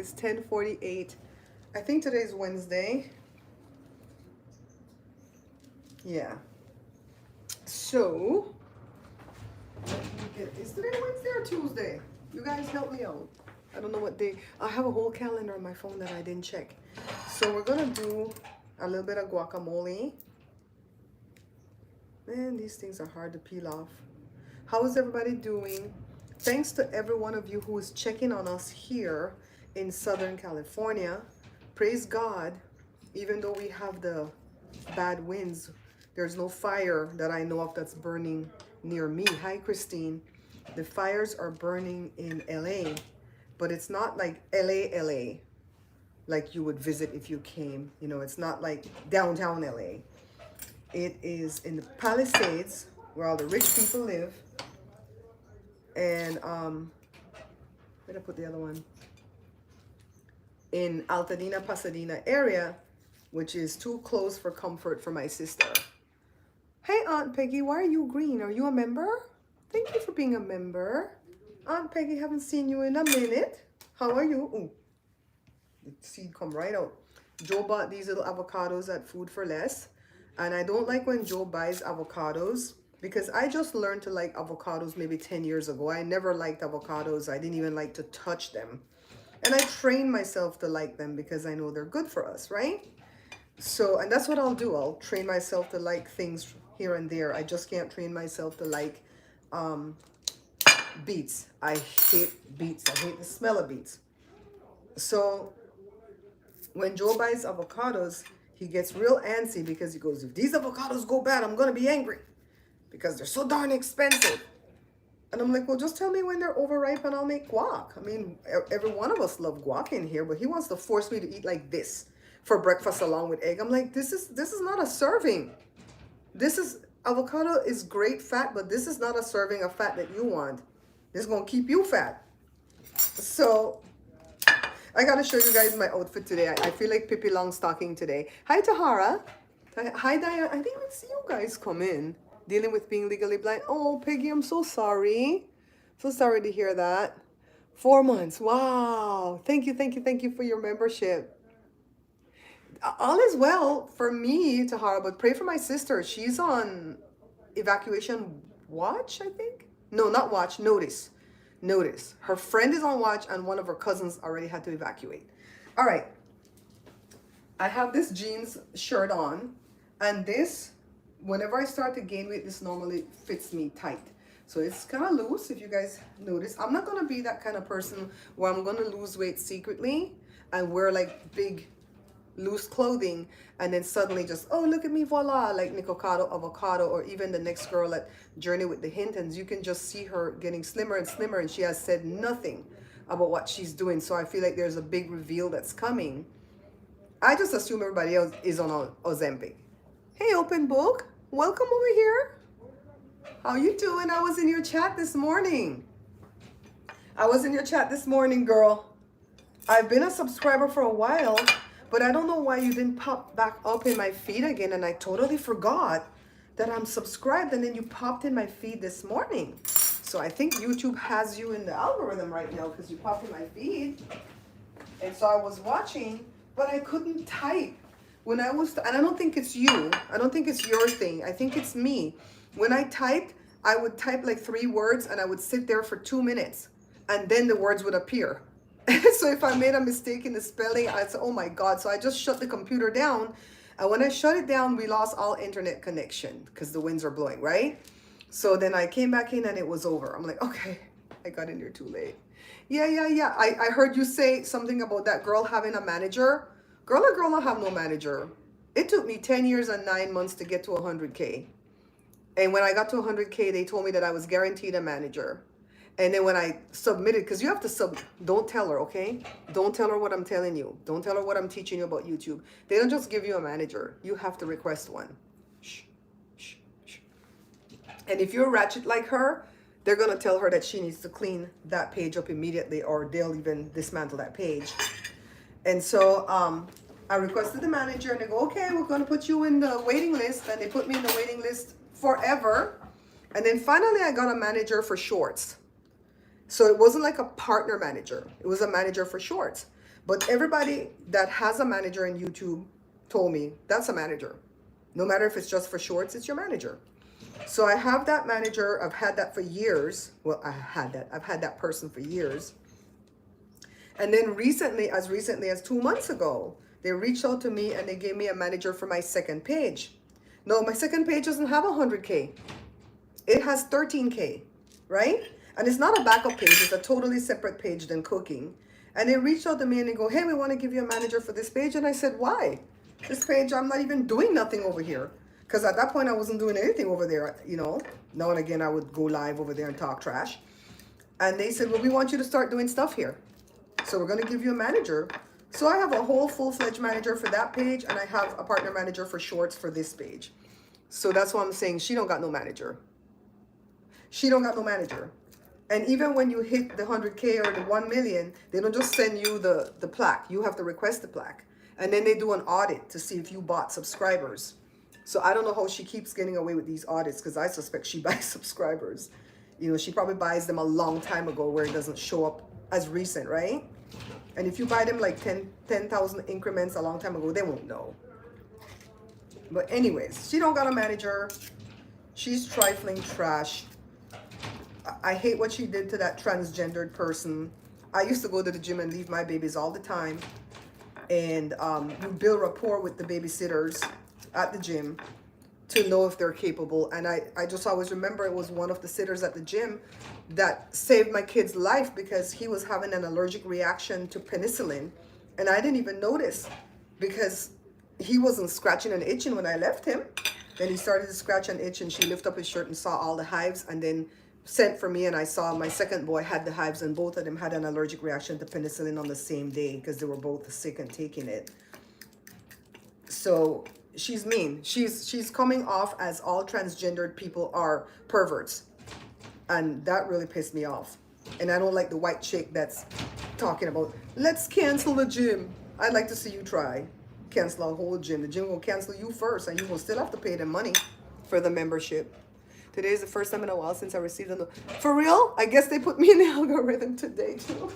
is 10:48. I think today is Wednesday. Yeah. So, is today Wednesday or Tuesday? You guys help me out. I don't know what day. I have a whole calendar on my phone that I didn't check. So we're gonna do a little bit of guacamole. Man, these things are hard to peel off. How is everybody doing? Thanks to every one of you who is checking on us here in Southern California. Praise God, even though we have the bad winds, there's no fire that I know of that's burning near me. Hi, Christine. The fires are burning in LA, but it's not like LA, like you would visit if you came. You know, it's not like downtown LA. It is in the Palisades, where all the rich people live. And where did I put the other one? In Altadena, Pasadena area, which is too close for comfort for my sister. Hey, Aunt Peggy, why are you green? Are you a member? Thank you for being a member. Aunt Peggy, haven't seen you in a minute. How are you? Ooh, the seed come right out. Joe bought these little avocados at Food for Less. And I don't like when Joe buys avocados because I just learned to like avocados maybe 10 years ago. I never liked avocados. I didn't even like to touch them. And I trained myself to like them because I know they're good for us, right? So, and that's what I'll do. I'll train myself to like things here and there. I just can't train myself to like beets. I hate beets. I hate the smell of beets. So when Joe buys avocados, he gets real antsy because he goes, if these avocados go bad, I'm going to be angry because they're so darn expensive. And I'm like, well, just tell me when they're overripe and I'll make guac. I mean, every one of us love guac in here, but he wants to force me to eat like this for breakfast along with egg. I'm like, this is not a serving. Avocado is great fat, but this is not a serving of fat that you want. This is going to keep you fat. So I got to show you guys my outfit today. I feel like Pippi Longstocking today. Hi, Tahara. Hi, Diane. I didn't even see you guys come in. Dealing with being legally blind. Oh, Peggy, I'm so sorry. So sorry to hear that. 4 months. Wow. Thank you for your membership. All is well for me, Tahara, but pray for my sister. She's on evacuation watch, I think. No, not watch. Notice. Her friend is on watch and one of her cousins already had to evacuate. All right. I have this jeans shirt on, and this, whenever I start to gain weight, this normally fits me tight. So it's kind of loose, if you guys notice. I'm not going to be that kind of person where I'm going to lose weight secretly and wear like big loose clothing and then suddenly just, oh, look at me, voila, like Nicocado Avocado, or even the next girl at Journey with the Hintons. You can just see her getting slimmer and slimmer, and she has said nothing about what she's doing. So I feel like there's a big reveal that's coming. I just assume everybody else is on Ozempic. Hey, Open Book, welcome over here. How you doing? I was in your chat this morning. Girl. I've been a subscriber for a while, but I don't know why you didn't pop back up in my feed again, and I totally forgot that I'm subscribed, and then you popped in my feed this morning. So I think YouTube has you in the algorithm right now because you popped in my feed. And so I was watching, but I couldn't type. And I don't think it's you. I don't think it's your thing. I think it's me. When I typed, I would type like 3 words and I would sit there for 2 minutes and then the words would appear. So if I made a mistake in the spelling, I'd say, oh my God. So I just shut the computer down. And when I shut it down, we lost all internet connection because the winds are blowing, right? So then I came back in and it was over. I'm like, okay, I got in here too late. Yeah. I heard you say something about that girl having a manager. Girl don't have no manager. It took me 10 years and 9 months to get to 100K. And when I got to 100K, they told me that I was guaranteed a manager. And then when I submitted, because you have to don't tell her, okay? Don't tell her what I'm telling you. Don't tell her what I'm teaching you about YouTube. They don't just give you a manager. You have to request one. Shh. And if you're ratchet like her, they're going to tell her that she needs to clean that page up immediately, or they'll even dismantle that page. And so I requested the manager, and they go, okay, we're going to put you in the waiting list. And they put me in the waiting list forever. And then finally I got a manager for shorts. So it wasn't like a partner manager. It was a manager for shorts. But everybody that has a manager in YouTube told me that's a manager. No matter if it's just for shorts, it's your manager. So I have that manager. I've had that for years. Well, I've had that person for years. And then recently as 2 months ago, they reached out to me and they gave me a manager for my second page. No, my second page doesn't have 100K. It has 13K, right? And it's not a backup page. It's a totally separate page than cooking. And they reached out to me and they go, hey, we want to give you a manager for this page. And I said, why? This page, I'm not even doing nothing over here. Because at that point, I wasn't doing anything over there, you know. Now and again, I would go live over there and talk trash. And they said, well, we want you to start doing stuff here. So we're going to give you a manager. So I have a whole full-fledged manager for that page. And I have a partner manager for shorts for this page. So that's why I'm saying she don't got no manager. She don't got no manager. And even when you hit the 100K or the 1 million, they don't just send you the plaque. You have to request the plaque. And then they do an audit to see if you bought subscribers. So I don't know how she keeps getting away with these audits because I suspect she buys subscribers. You know, she probably buys them a long time ago where it doesn't show up as recent, right? And if you buy them like 10,000 increments a long time ago, they won't know. But anyways, she don't got a manager. She's trifling trash. I hate what she did to that transgendered person. I used to go to the gym and leave my babies all the time. And you build rapport with the babysitters at the gym to know if they're capable. And I just always remember it was one of the sitters at the gym that saved my kid's life because he was having an allergic reaction to penicillin. And I didn't even notice because he wasn't scratching and itching when I left him. Then he started to scratch and itch and she lifted up his shirt and saw all the hives and then sent for me, and I saw my second boy had the hives and both of them had an allergic reaction to penicillin on the same day because they were both sick and taking it. So she's mean. She's coming off as all transgendered people are perverts. And that really pissed me off. And I don't like the white chick that's talking about, let's cancel the gym. I'd like to see you try. Cancel a whole gym. The gym will cancel you first and you will still have to pay them money for the membership. Today is the first time in a while since I received a for real? I guess they put me in the algorithm today too.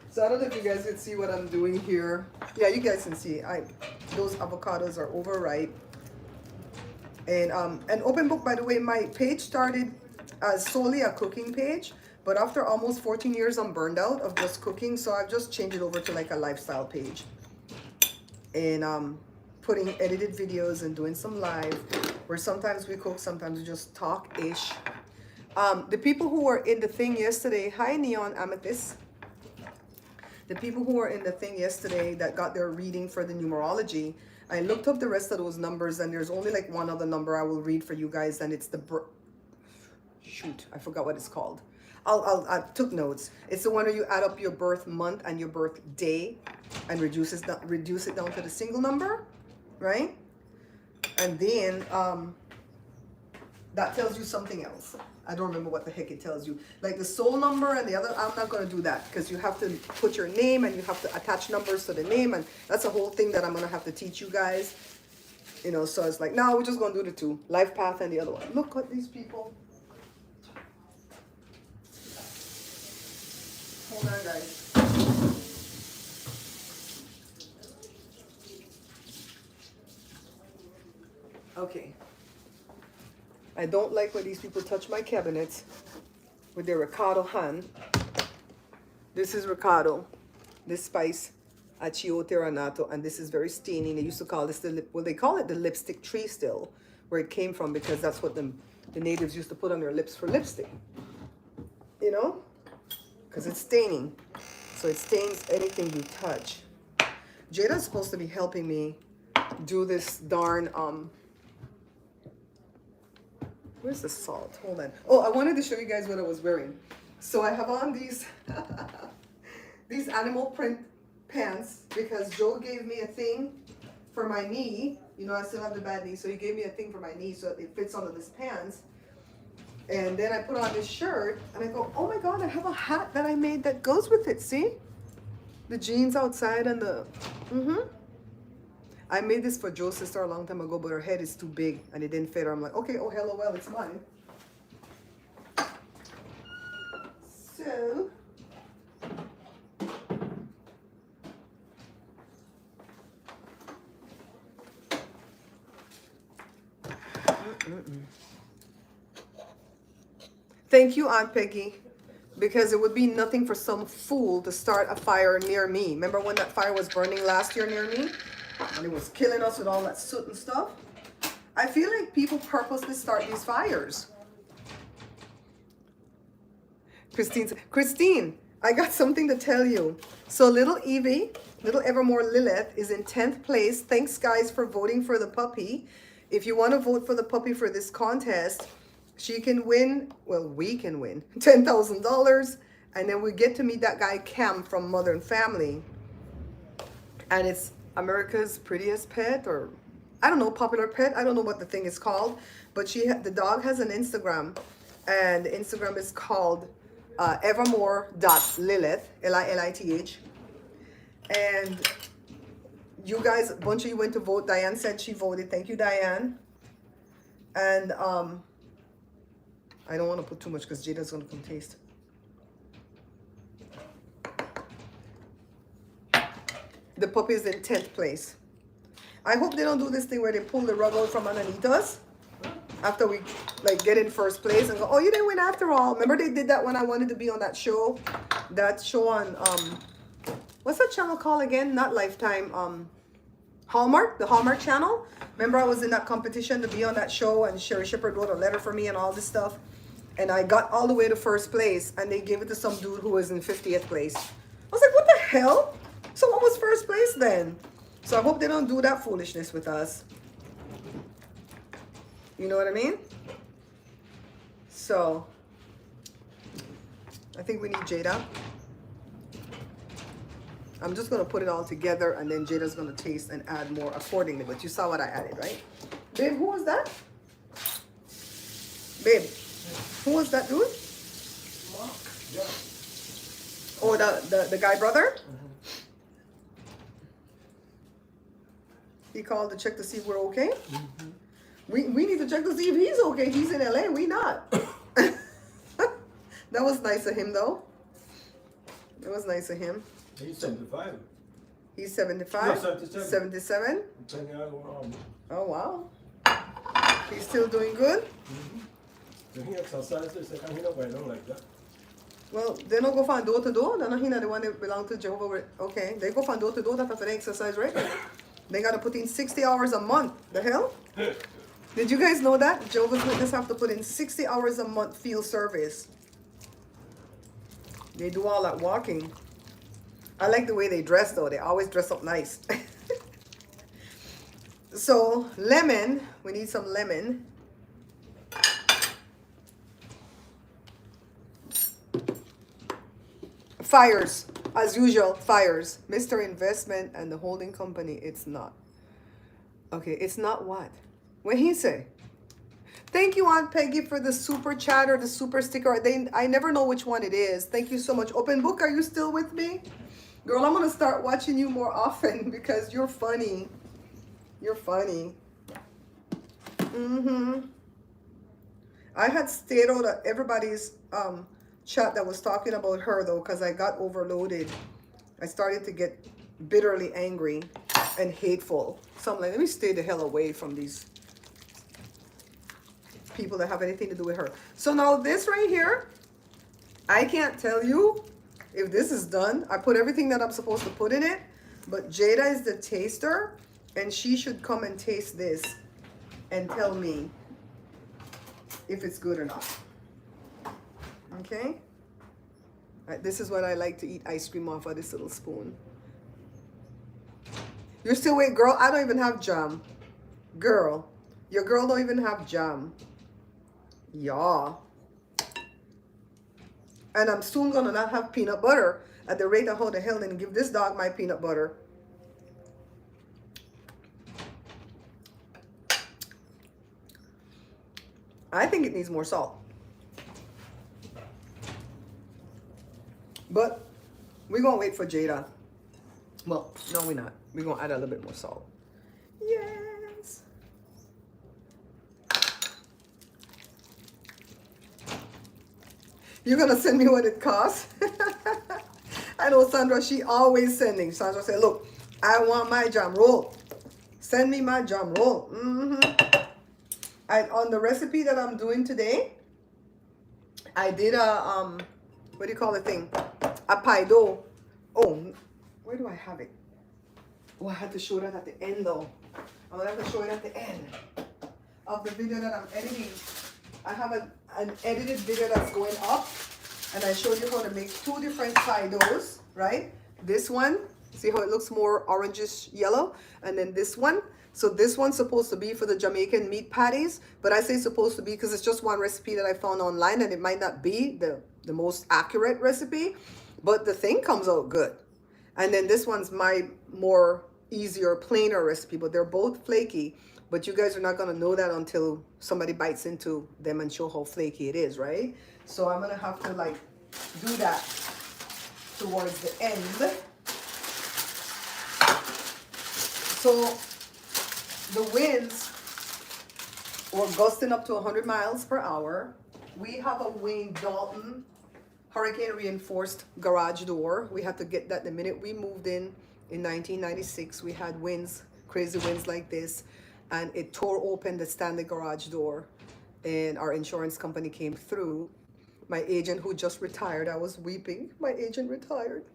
So I don't know if you guys can see what I'm doing here. Yeah, you guys can see. Those avocados are overripe. And an open book, by the way, my page started as solely a cooking page, but after almost 14 years, I'm burned out of just cooking, so I've just changed it over to like a lifestyle page. And putting edited videos and doing some live where sometimes we cook, sometimes we just talk-ish. The people who were in the thing yesterday, hi Neon Amethyst. The people who were in the thing yesterday that got their reading for the numerology, I looked up the rest of those numbers and there's only like one other number I will read for you guys, and it's the shoot, I forgot what it's called. I took notes. It's the one where you add up your birth month and your birth day and reduce it down to the single number, right? And then that tells you something else. I don't remember what the heck it tells you. Like the soul number and the other, I'm not going to do that because you have to put your name and you have to attach numbers to the name. And that's a whole thing that I'm going to have to teach you guys. You know, so it's like, no, we're just going to do the two. Life path and the other one. Look at these people. Hold on, guys. Okay. I don't like when these people touch my cabinets with their Ricardo hand. This is Ricardo, this spice, Achiote Ranato, and this is very stainy. They used to call this they call it the lipstick tree still, where it came from, because that's what the natives used to put on their lips for lipstick. You know? Because it's staining. So it stains anything you touch. Jada's supposed to be helping me do this darn, where's the salt? Hold on. Oh, I wanted to show you guys what I was wearing. So I have on these these animal print pants because Joe gave me a thing for my knee. You know, I still have the bad knee, so he gave me a thing for my knee so it fits under this pants. And then I put on this shirt and I go, oh my God, I have a hat that I made that goes with it. See? The jeans outside and the, I made this for Joe's sister a long time ago, but her head is too big and it didn't fit her. I'm like, okay, oh, hello, well, it's mine. So, Thank you, Aunt Peggy. Because it would be nothing for some fool to start a fire near me. Remember when that fire was burning last year near me? And it was killing us with all that soot and stuff? I feel like people purposely start these fires. Christine, I got something to tell you. So little Evie, little Evermore Lilith is in 10th place. Thanks guys for voting for the puppy. If you want to vote for the puppy for this contest, she can win, well, we can win $10,000. And then we get to meet that guy Cam from Mother and Family. And it's America's prettiest pet, or I don't know, popular pet. I don't know what the thing is called. But the dog has an Instagram. And the Instagram is called evermore.lilith, Lilith. And you guys, a bunch of you went to vote. Diane said she voted. Thank you, Diane. And I don't want to put too much because Jada's going to come taste. The puppy is in 10th place. I hope they don't do this thing where they pull the rug out from underneath us after we like get in first place and go, oh, you didn't win after all. Remember they did that when I wanted to be on that show? That show on, what's that channel called again? Not Lifetime, Hallmark, the Hallmark channel. Remember I was in that competition to be on that show and Sherry Shepherd wrote a letter for me and all this stuff. And I got all the way to first place and they gave it to some dude who was in 50th place. I was like, what the hell? So what was first place then? So I hope they don't do that foolishness with us. You know what I mean? So I think we need Jada. I'm just going to put it all together and then Jada's going to taste and add more accordingly. But you saw what I added, right? Babe, who was that? Babe, who was that dude? Mark. Yeah. Oh, the guy brother? He called to check to see if we're okay? We need to check to see if he's okay. He's in LA, we not. That was nice of him though. It was nice of him. He's 75. He's 75? No, 77. 77? Oh wow. He's still doing good? He exercises, he not going on like that. Well, they don't go from door to door. They're not here, the one that belong to Jehovah. Okay, they go from door to door after they exercise regularly. They got to put in 60 hours a month. The hell? Did you guys know that? Jehovah's Witnesses have to put in 60 hours a month field service. They do all that walking. I like the way they dress though. They always dress up nice. So, lemon. We need some lemon. Fires. As usual, fires. Mr. Investment and the holding company, it's not. Okay, it's not what? What he say? Thank you, Aunt Peggy, for the super chat or the super sticker. I never know which one it is. Thank you so much. Open Book, are you still with me? Girl, I'm going to start watching you more often because you're funny. You're funny. I had stayed out of everybody's chat that was talking about her though, because I got overloaded. I started to get bitterly angry and hateful. So I'm like, let me stay the hell away from these people that have anything to do with her. So now this right here, I can't tell you if this is done. I put everything that I'm supposed to put in it, but Jada is the taster and she should come and taste this and tell me if it's good or not. Okay, this is what I like to eat ice cream off of, this little spoon. You're still waiting, girl? I don't even have jam. Girl, your girl don't even have jam. Yeah. And I'm soon gonna not have peanut butter at the rate of how the hell they give this dog my peanut butter. I think it needs more salt. But we're going to wait for Jada. Well, no, we're not. We're going to add a little bit more salt. Yes. You're going to send me what it costs? I know Sandra, she always sending. Sandra said, look, I want my jam roll. Send me my jam roll. On the recipe that I'm doing today, I did a what do you call the thing? A pie dough. Oh, where do I have it? Oh, I had to show that at the end though. I'm gonna have to show it at the end of the video that I'm editing. I have an edited video that's going up, and I showed you how to make two different pie doughs, right? This one, see how it looks more orangish yellow, and then this one. So this one's supposed to be for the Jamaican meat patties, but I say supposed to be because it's just one recipe that I found online, and it might not be the most accurate recipe, but the thing comes out good. And then this one's my more easier, plainer recipe, but they're both flaky. But you guys are not gonna know that until somebody bites into them and show how flaky it is, right? So I'm gonna have to like do that towards the end. So the winds were gusting up to 100 miles per hour. We have a Wayne Dalton hurricane reinforced garage door. We had to get that the minute we moved in 1996. We had winds, crazy winds like this, and it tore open the standard garage door, and our insurance company came through. My agent, who just retired, I was weeping. My agent retired.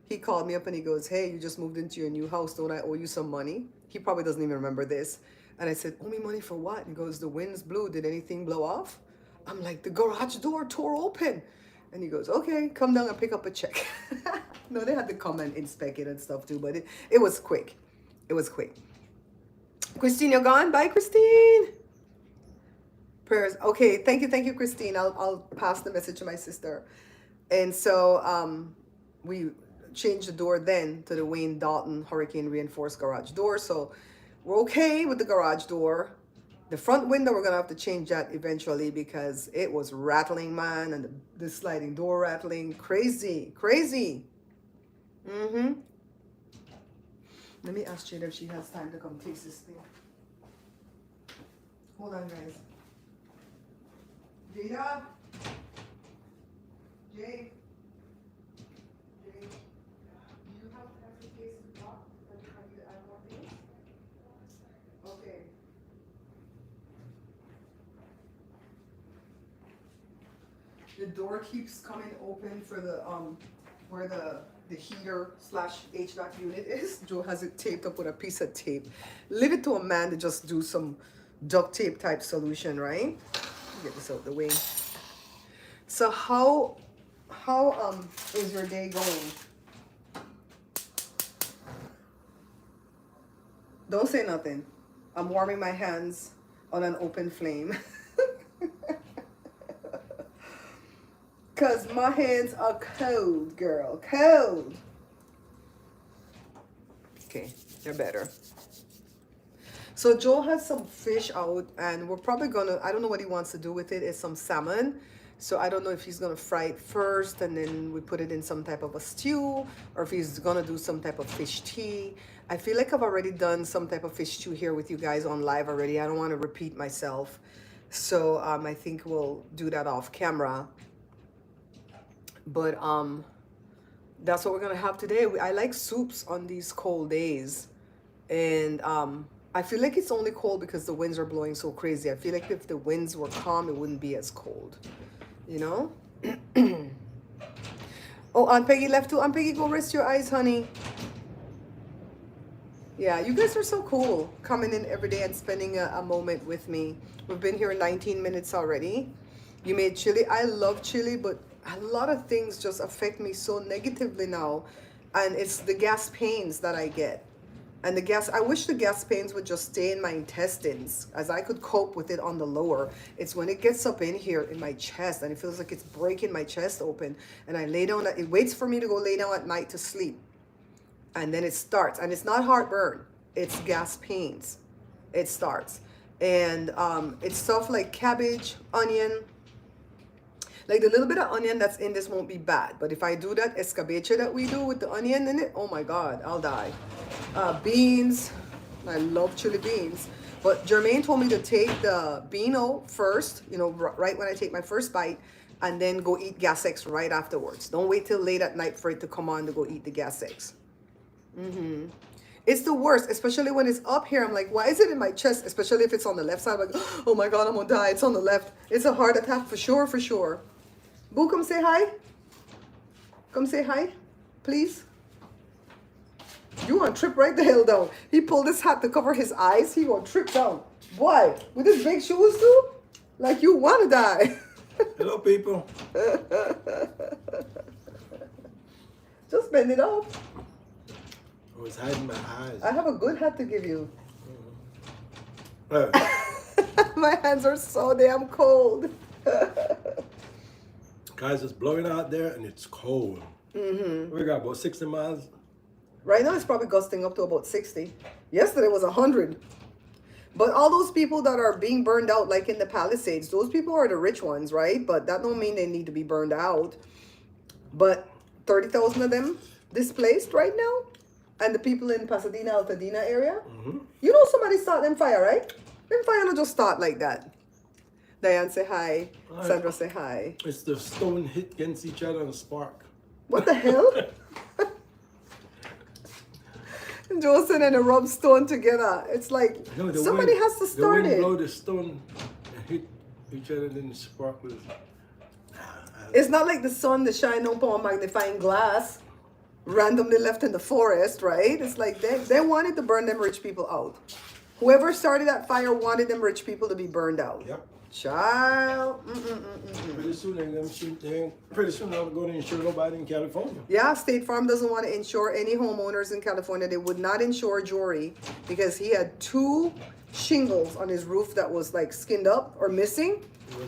He called me up and he goes, hey, you just moved into your new house. Don't I owe you some money? He probably doesn't even remember this. And I said, owe me money for what? He goes, the winds blew. Did anything blow off? I'm like, the garage door tore open. And he goes, okay, come down and pick up a check. No, they had to come and inspect it and stuff too, but it was quick. It was quick. Christine, you're gone? Bye, Christine. Prayers. Okay, thank you, Christine. I'll pass the message to my sister. And so we changed the door then to the Wayne Dalton hurricane reinforced garage door. So we're okay with the garage door. The front window, we're gonna have to change that eventually because it was rattling, man, and the sliding door rattling. Crazy. Let me ask Jada if she has time to come taste this thing. Hold on, guys. Jada? Jay? Do you have every case of block that you have to add more things? Okay. The door keeps coming open for the where the heater slash HVAC unit is. Joe has it taped up with a piece of tape. Leave it to a man to just do some duct tape type solution, right? Get this out of the way. So how is your day going? Don't say nothing. I'm warming my hands on an open flame. Because my hands are cold, girl. Cold. Okay, they're better. So Joe has some fish out, and we're probably gonna, I don't know what he wants to do with it. It's some salmon. So I don't know if he's gonna fry it first and then we put it in some type of a stew, or if he's gonna do some type of fish tea. I feel like I've already done some type of fish stew here with you guys on live already. I don't want to repeat myself. So I think we'll do that off camera. But that's what we're gonna have today. I like soups on these cold days, and I feel like it's only cold because the winds are blowing so crazy. I feel like if the winds were calm, it wouldn't be as cold, you know. Oh, Aunt Peggy left too. Aunt Peggy, go rest your eyes, honey. Yeah, you guys are so cool, coming in every day and spending a moment with me. We've been here 19 minutes already. You made chili. I love chili, but a lot of things just affect me so negatively now, and it's the gas pains that I get. And the gas, I wish the gas pains would just stay in my intestines, as I could cope with it on the lower. It's when it gets up in here in my chest and it feels like it's breaking my chest open, and I lay down, it waits for me to go lay down at night to sleep, and then it starts. And it's not heartburn, it's gas pains. It starts. And it's stuff like cabbage, onion. Like the little bit of onion that's in this won't be bad, but if I do that escabeche that we do with the onion in it, oh my God, I'll die. Beans, I love chili beans, but Jermaine told me to take the beano first, you know, right when I take my first bite, and then go eat gas X right afterwards. Don't wait till late at night for it to come on to go eat the gas X. It's the worst, especially when it's up here. I'm like, why is it in my chest? Especially if it's on the left side. I'm like, oh my God, I'm gonna die. It's on the left. It's a heart attack for sure, for sure. Boo, come say hi. Come say hi, please. You want to trip right the hell down. He pulled his hat to cover his eyes. He gonna trip down. Boy, with his big shoes too? Like you want to die. Hello, people. Just bend it up. I was hiding my eyes. I have a good hat to give you. Uh, My hands are so damn cold. Guys, it's blowing out there and it's cold. We got about 60 miles. Right now it's probably gusting up to about 60. Yesterday was 100. But all those people that are being burned out, like in the Palisades, those people are the rich ones, right? But that don't mean they need to be burned out. But 30,000 of them displaced right now. And the people in Pasadena, Altadena area, you know somebody start them fire, right? Them fire don't just start like that. Diane, say hi. Hi. Sandra, say hi. It's the stone hit against each other and a spark. What the hell? Joseph and a rub stone together. It's like No, the somebody wind- has to start the wind it. blow the stone and hit each other and then the spark was... It's not like the sun that shine upon magnifying glass randomly left in the forest, right? It's like they wanted to burn them rich people out. Whoever started that fire wanted them rich people to be burned out. Yep. Child. Pretty soon I'll go to insure nobody in California. Yeah, State Farm doesn't want to insure any homeowners in California. They would not insure Jory because he had 2 shingles on his roof that was like skinned up or missing.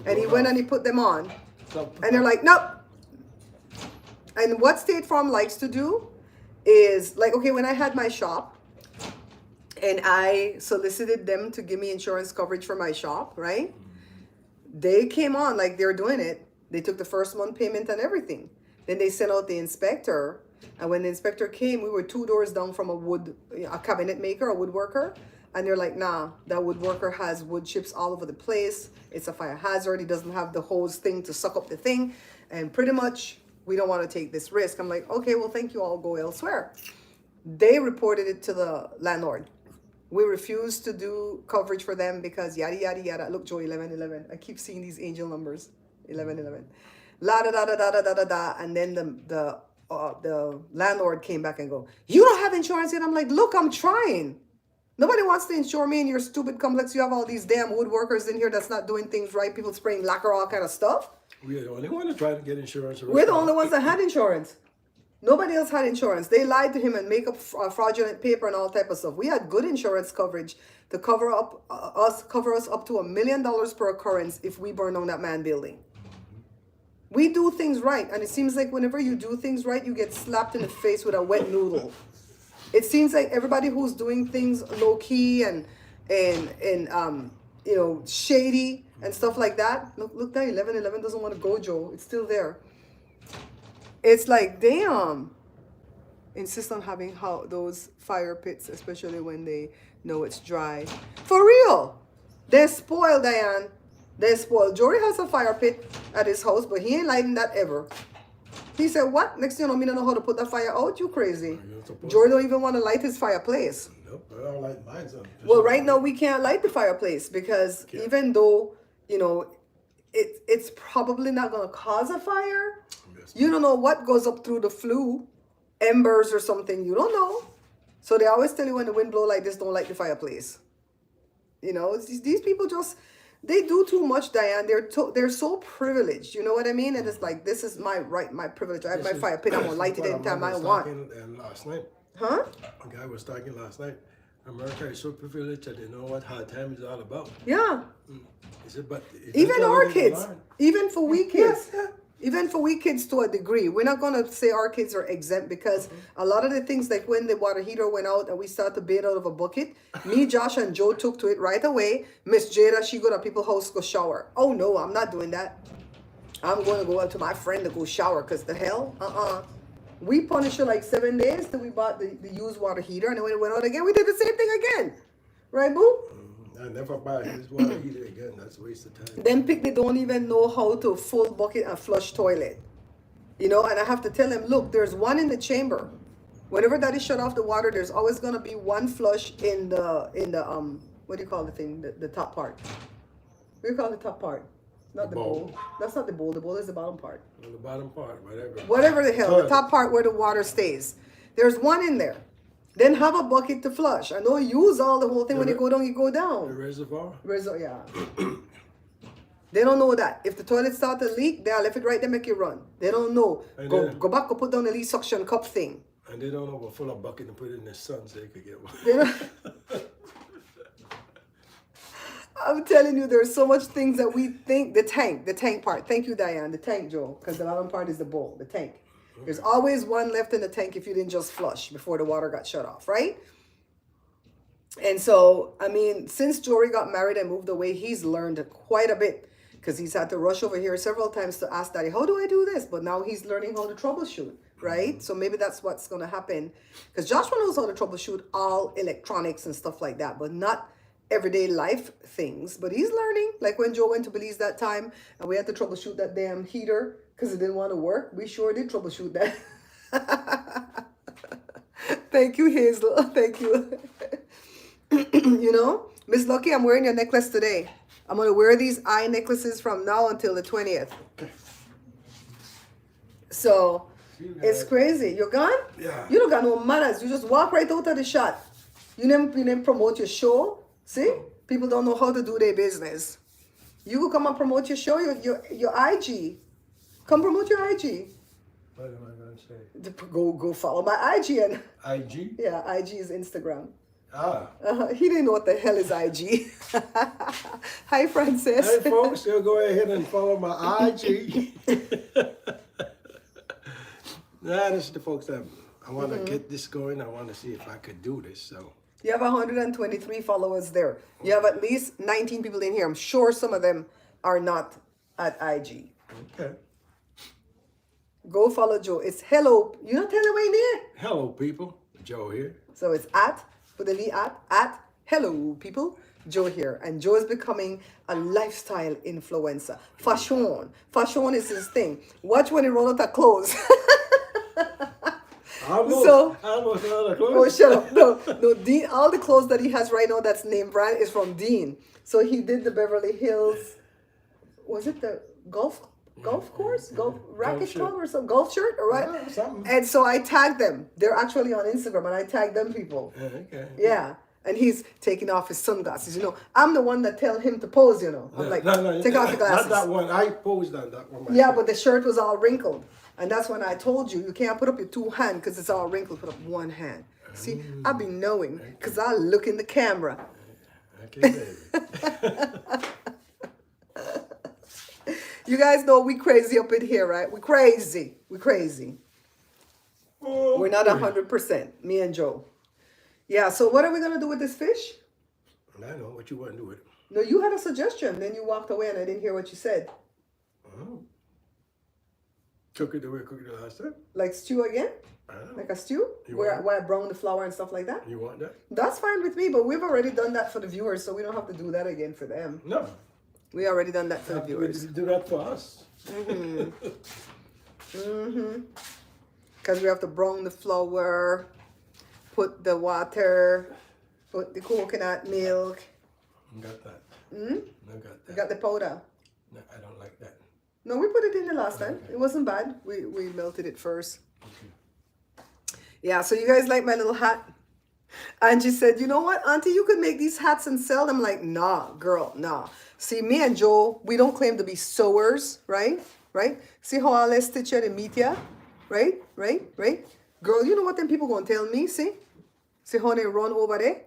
And he went and he put them on. And they're like, nope. And what State Farm likes to do is like, okay, when I had my shop and I solicited them to give me insurance coverage for my shop, right? They came on like they're doing it. They took the first month payment and everything. Then they sent out the inspector. And when the inspector came, we were 2 doors down from a cabinet maker, a woodworker. And they're like, nah, that woodworker has wood chips all over the place. It's a fire hazard. He doesn't have the hose thing to suck up the thing. And pretty much, we don't want to take this risk. I'm like, okay, well, thank you. I'll go elsewhere. They reported it to the landlord. We refused to do coverage for them because yada, yada, yada. Look, Joe, 1111. I keep seeing these angel numbers. 1111. La da da da da da da da da. And then the landlord came back and go, you don't have insurance yet? I'm like, look, I'm trying. Nobody wants to insure me in your stupid complex. You have all these damn woodworkers in here that's not doing things right. People spraying lacquer, all kind of stuff. We're the only one to try to get insurance. We're the only ones that had insurance. Nobody else had insurance. They lied to him and make up fraudulent paper and all type of stuff. We had good insurance coverage to cover us up to $1 million per occurrence if we burn down that man building. We do things right, and it seems like whenever you do things right, you get slapped in the face with a wet noodle. It seems like everybody who's doing things low key and you know, shady and stuff like that. Look that 1111 doesn't want to go, Joe. It's still there. It's like, damn. Insist on having those fire pits, especially when they know it's dry. For real. They're spoiled, Diane. They're spoiled. Jory has a fire pit at his house, but he ain't lighting that ever. He said, what? Next thing you know, me don't know how to put that fire out. You crazy. Jory don't even want to light his fireplace. Nope, I don't like mine. Well, right now we can't light the fireplace because even though, you know, it's probably not going to cause a fire. Yes. You don't know what goes up through the flue, embers or something. You don't know. So they always tell you when the wind blow like this, don't light the fireplace. You know, these people just... They do too much, Diane. They're so privileged. You know what I mean? And it's like, this is my right, my privilege. I have my fire pit. I'm going to light it anytime I want. And last night, huh? a guy was talking last night. America is so privileged that they know what hard time is all about. Yeah. He said, but even our kids, learn. even for we kids, even for we kids to a degree, we're not going to say our kids are exempt because a lot of the things, like when the water heater went out and we started to bathe out of a bucket, me, Josh, and Joe took to it right away. Miss Jada, she go to people's house to go shower. Oh, no, I'm not doing that. I'm going to go up to my friend to go shower because the hell, We punished her like 7 days till we bought the used water heater, and then when it went out again, we did the same thing again. Right, boo? I never buy his water heater again. That's a waste of time. Them they don't even know how to full bucket and flush toilet. You know, and I have to tell them, look, there's one in the chamber. Whenever that is shut off the water, there's always gonna be one flush in the what do you call the thing? The top part. What do you call the top part? Not the bowl. That's not the bowl. The bowl is the bottom part. On the bottom part, whatever. Whatever the hell, the top part where the water stays. There's one in there. Then have a bucket to flush. I know you use all the whole thing when you go down, you go The down. reservoir? Yeah. They don't know that. If the toilet start to leak, they'll left it right there, make you run. They don't know. Go back, go put down the leak suction cup thing. And they don't know we're full of bucket and put it in the sun so they could get one. They don't- I'm telling you, there's so much things that we think. The tank part. Thank you, Diane. The tank, Joe, because the bottom part is the bowl, the tank. There's always one left in the tank if you didn't just flush before the water got shut off, right? And so, I mean, since Jory got married and moved away, he's learned quite a bit because he's had to rush over here several times to ask Daddy, how do I do this? But now he's learning how to troubleshoot, right? So maybe that's what's going to happen because Joshua knows how to troubleshoot all electronics and stuff like that, but not everyday life things. But he's learning. Like when Joe went to Belize that time and we had to troubleshoot that damn heater because it didn't want to work. We sure did troubleshoot that. Thank you, Hazel. Thank you. You know, Miss Lucky, I'm wearing your necklace today. I'm going to wear these eye necklaces from now until the 20th. So, it's crazy. You're gone? Yeah. You don't got no manners. You just walk right out of the shot. You never promote your show. See? People don't know how to do their business. You could come and promote your show, your IG. Come promote your IG. What am I going to say? Go follow my IG. And IG? yeah, IG is Instagram. Ah. He didn't know what the hell is IG. Hi, Francis. Hey, folks, you'll go ahead and follow my IG. Nah, this is the folks that I want to get this going. I want to see if I could do this. So You have 123 followers there. You have at least 19 people in here. I'm sure some of them are not at IG. okay. Go follow Joe. It's hello. You not telling way near. Hello, people. Joe here. So it's at, with the V at hello people. Joe here. And Joe is becoming a lifestyle influencer. Fashion is his thing. Watch when he roll out of clothes. Almost out of clothes. Oh, shut up. No, Dean, all the clothes that he has right now that's name brand is from Dean. So he did the Beverly Hills, was it the golf course? Golf racket club or some golf shirt? Or what? Something. And so I tagged them. They're actually on Instagram and I tagged them people. Okay. Yeah. And he's taking off his sunglasses. You know, I'm the one that tell him to pose, you know. I'm like, take off your glasses. Not that one. I posed on that one myself. Yeah, but the shirt was all wrinkled. And that's when I told you, you can't put up your two hands because it's all wrinkled. Put up one hand. See, I be knowing because I look in the camera. Okay, baby. You guys know we crazy up in here, right? We crazy. We crazy. Oh, We're not 100%. Me and Joe. Yeah, so what are we going to do with this fish? I know what you want to do with it. No, you had a suggestion. Then you walked away and I didn't hear what you said. Oh. Cook it the way I cooked it last time. Like stew again? I don't know. Like a stew? Where I brown the flour and stuff like that? You want that? That's fine with me, but we've already done that for the viewers, so we don't have to do that again for them. No. We already done that for the We viewers. do that for us. Because we have to brown the flour, put the water, put the coconut milk. Got that. I got that. You got the powder. No, I don't like that. No, we put it in the last time. It wasn't bad. We melted it first. Yeah, so you guys like my little hat? Angie said, you know what, Auntie, you could make these hats and sell them. Like, nah, girl, nah. See, me and Joe, we don't claim to be sewers, right? Right? See how I stitch it and meet ya? Right? Right? Right? Girl, you know what them people gonna tell me? See? See how they run over there?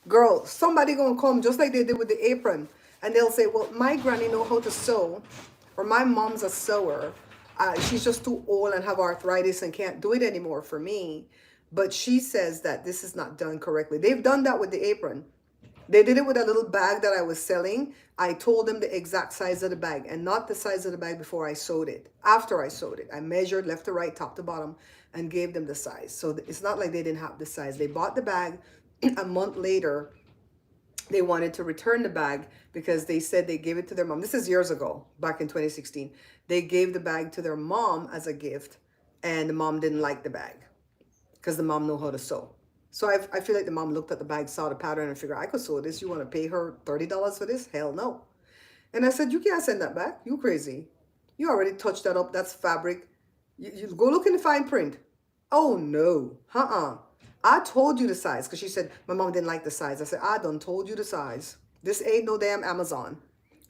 Girl, somebody gonna come just like they did with the apron. And they'll say, well, my granny know how to sew. Or my mom's a sewer. She's just too old and have arthritis and can't do it anymore for me. But she says that this is not done correctly. They've done that with the apron. They did it with a little bag that I was selling. I told them the exact size of the bag and not the size of the bag before I sewed it. After I sewed it, I measured left to right, top to bottom, and gave them the size. So it's not like they didn't have the size. They bought the bag. A month later, they wanted to return the bag because they said they gave it to their mom. This is years ago, back in 2016. They gave the bag to their mom as a gift, and the mom didn't like the bag. because the mom know how to sew. So I feel like the mom looked at the bag, saw the pattern, and figured, I could sew this. You want to pay her $30 for this? Hell no. And I said, you can't send that back. You crazy. You already touched that up. That's fabric. You go look in the fine print. Oh, no. I told you the size, because she said my mom didn't like the size. I said, I done told you the size. This ain't no damn Amazon.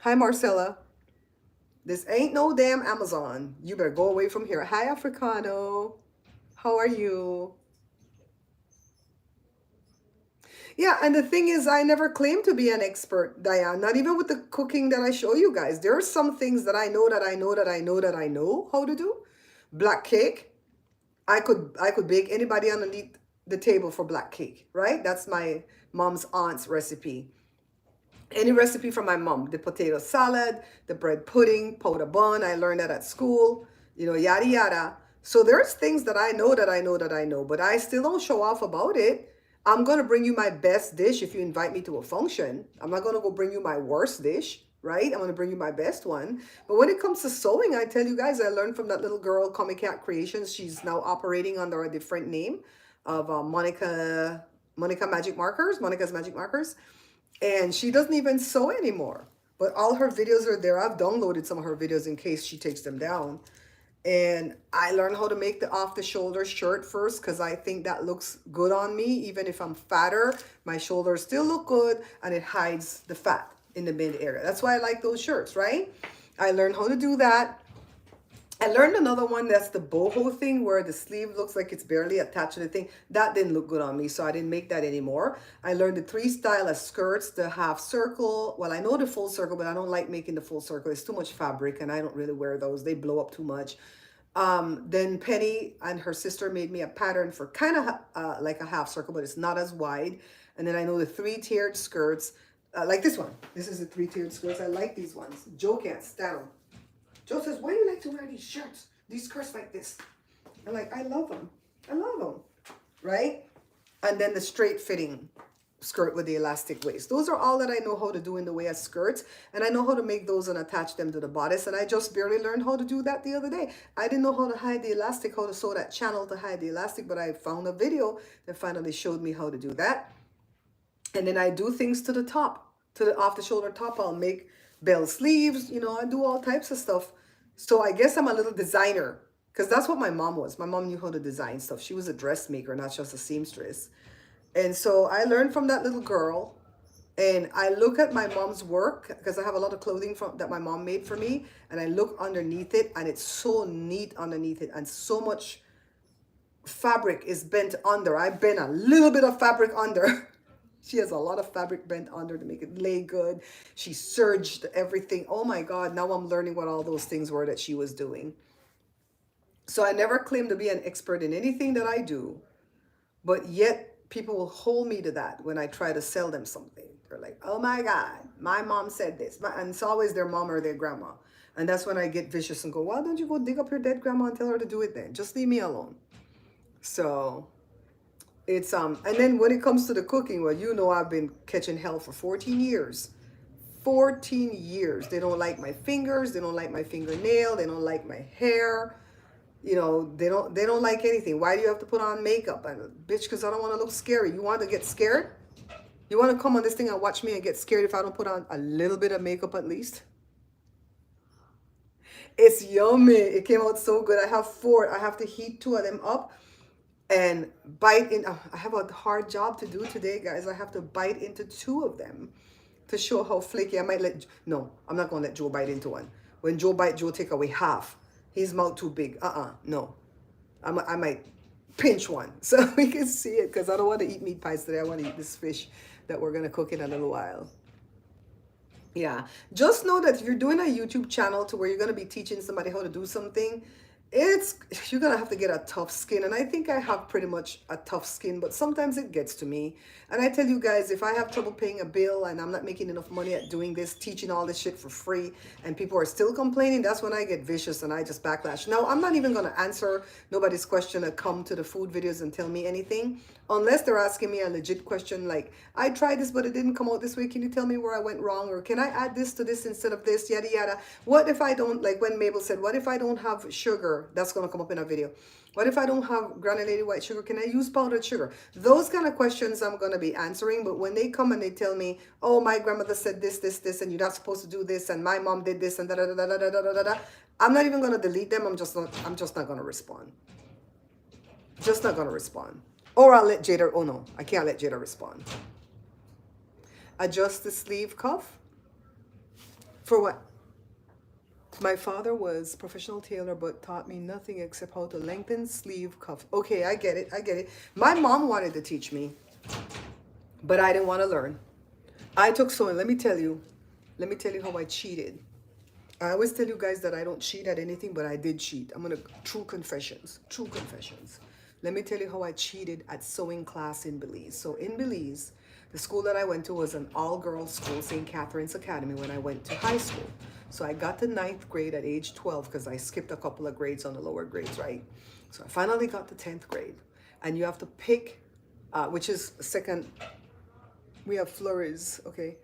Hi, Marcella. This ain't no damn Amazon. You better go away from here. Hi, Africano. How are you? Yeah, and the thing is, I never claimed to be an expert, Diane. Not even with the cooking that I show you guys. There are some things that I know how to do. Black cake. I could bake anybody underneath the table for black cake, right? That's my mom's aunt's recipe. Any recipe from my mom, the potato salad, the bread pudding, powder bun, I learned that at school, yada yada. So there's things that I know, but I still don't show off about it. I'm going to bring you my best dish if you invite me to a function. I'm not going to go bring you my worst dish, right? I'm going to bring you my best one. But when it comes to sewing, I tell you guys, I learned from that little girl, Comic Cat Creations. She's now operating under a different name of Monica's Magic Markers. And she doesn't even sew anymore. But all her videos are there. I've downloaded some of her videos in case she takes them down. And I learned how to make the off-the-shoulder shirt first because I think that looks good on me. Even if I'm fatter, my shoulders still look good and it hides the fat in the mid area. That's why I like those shirts, right? I learned how to do that. I learned another one that's the boho thing where the sleeve looks like it's barely attached to the thing. That didn't look good on me, so I didn't make that anymore. I learned the 3 style of skirts, the half circle. Well, I know the full circle, but I don't like making the full circle. It's too much fabric, and I don't really wear those. They blow up too much. Then Penny and her sister made me a pattern for kind of like a half circle, but it's not as wide. And then I know the 3-tiered skirts, like this one. This is the 3-tiered skirts. I like these ones. Joe can't stand them. Joe says, why do you like to wear these shirts, these skirts like this? I'm like, I love them. I love them, right? And then the straight fitting skirt with the elastic waist. Those are all that I know how to do in the way of skirts. And I know how to make those and attach them to the bodice. And I just barely learned how to do that the other day. I didn't know how to hide the elastic, how to sew that channel to hide the elastic, but I found a video that finally showed me how to do that. And then I do things to the top, to the off-the-shoulder top. I'll make bell sleeves, I do all types of stuff. So I guess I'm a little designer because that's what my mom was. My mom knew how to design stuff. She was a dressmaker, not just a seamstress. And so I learned from that little girl, and I look at my mom's work because I have a lot of clothing that my mom made for me, and I look underneath it, and it's so neat underneath it, and so much fabric is bent under. I bent a little bit of fabric under. She has a lot of fabric bent under to make it lay good. She serged everything. Oh my God, now I'm learning what all those things were that she was doing. So I never claim to be an expert in anything that I do, but yet people will hold me to that when I try to sell them something. They're like, oh my God, my mom said this. And it's always their mom or their grandma. And that's when I get vicious and go, why don't you go dig up your dead grandma and tell her to do it then? Just leave me alone. So it's, and then when it comes to the cooking, well, I've been catching hell for 14 years. 14 years. They don't like my fingers. They don't like my fingernail. They don't like my hair. They don't like anything. Why do you have to put on makeup? And bitch, because I don't want to look scary. You want to get scared? You want to come on this thing and watch me and get scared if I don't put on a little bit of makeup at least? It's yummy. It came out so good. I have 4. I have to heat 2 of them up and bite in. I have a hard job to do today, guys. I have to bite into 2 of them to show how flaky. I'm not going to let Joe bite into one. When Joe bites, Joe take away half. His mouth too big. No. I might pinch one so we can see it because I don't want to eat meat pies today. I want to eat this fish that we're going to cook in a little while. Yeah. Just know that if you're doing a YouTube channel to where you're going to be teaching somebody how to do something, you're going to have to get a tough skin. And I think I have pretty much a tough skin, but sometimes it gets to me. And I tell you guys, if I have trouble paying a bill and I'm not making enough money at doing this, teaching all this shit for free, and people are still complaining, that's when I get vicious and I just backlash. Now, I'm not even going to answer nobody's question that come to the food videos and tell me anything, unless they're asking me a legit question like, I tried this, but it didn't come out this way. Can you tell me where I went wrong? Or can I add this to this instead of this? Yada, yada. What if I don't, like when Mabel said, what if I don't have sugar? That's going to come up in a video. What if I don't have granulated white sugar? Can I use powdered sugar? Those kind of questions I'm going to be answering. But when they come and they tell me, oh, my grandmother said this, and you're not supposed to do this, and my mom did this, and da da da da da da da da da, I'm not even going to delete them. I'm just not going to respond. Just not going to respond. Or I'll let Jada, oh no, I can't let Jada respond. Adjust the sleeve cuff. For what? My father was professional tailor, but taught me nothing except how to lengthen sleeve cuff. Okay, I get it. I get it. My mom wanted to teach me, but I didn't want to learn. I took sewing. Let me tell you how I cheated. I always tell you guys that I don't cheat at anything, but I did cheat. True confessions. Let me tell you how I cheated at sewing class in Belize. So in Belize, the school that I went to was an all-girls school, St. Catherine's Academy, when I went to high school. So I got to 9th grade at age 12 because I skipped a couple of grades on the lower grades, right? So I finally got to 10th grade. And you have to pick, which is second, we have flurries, okay?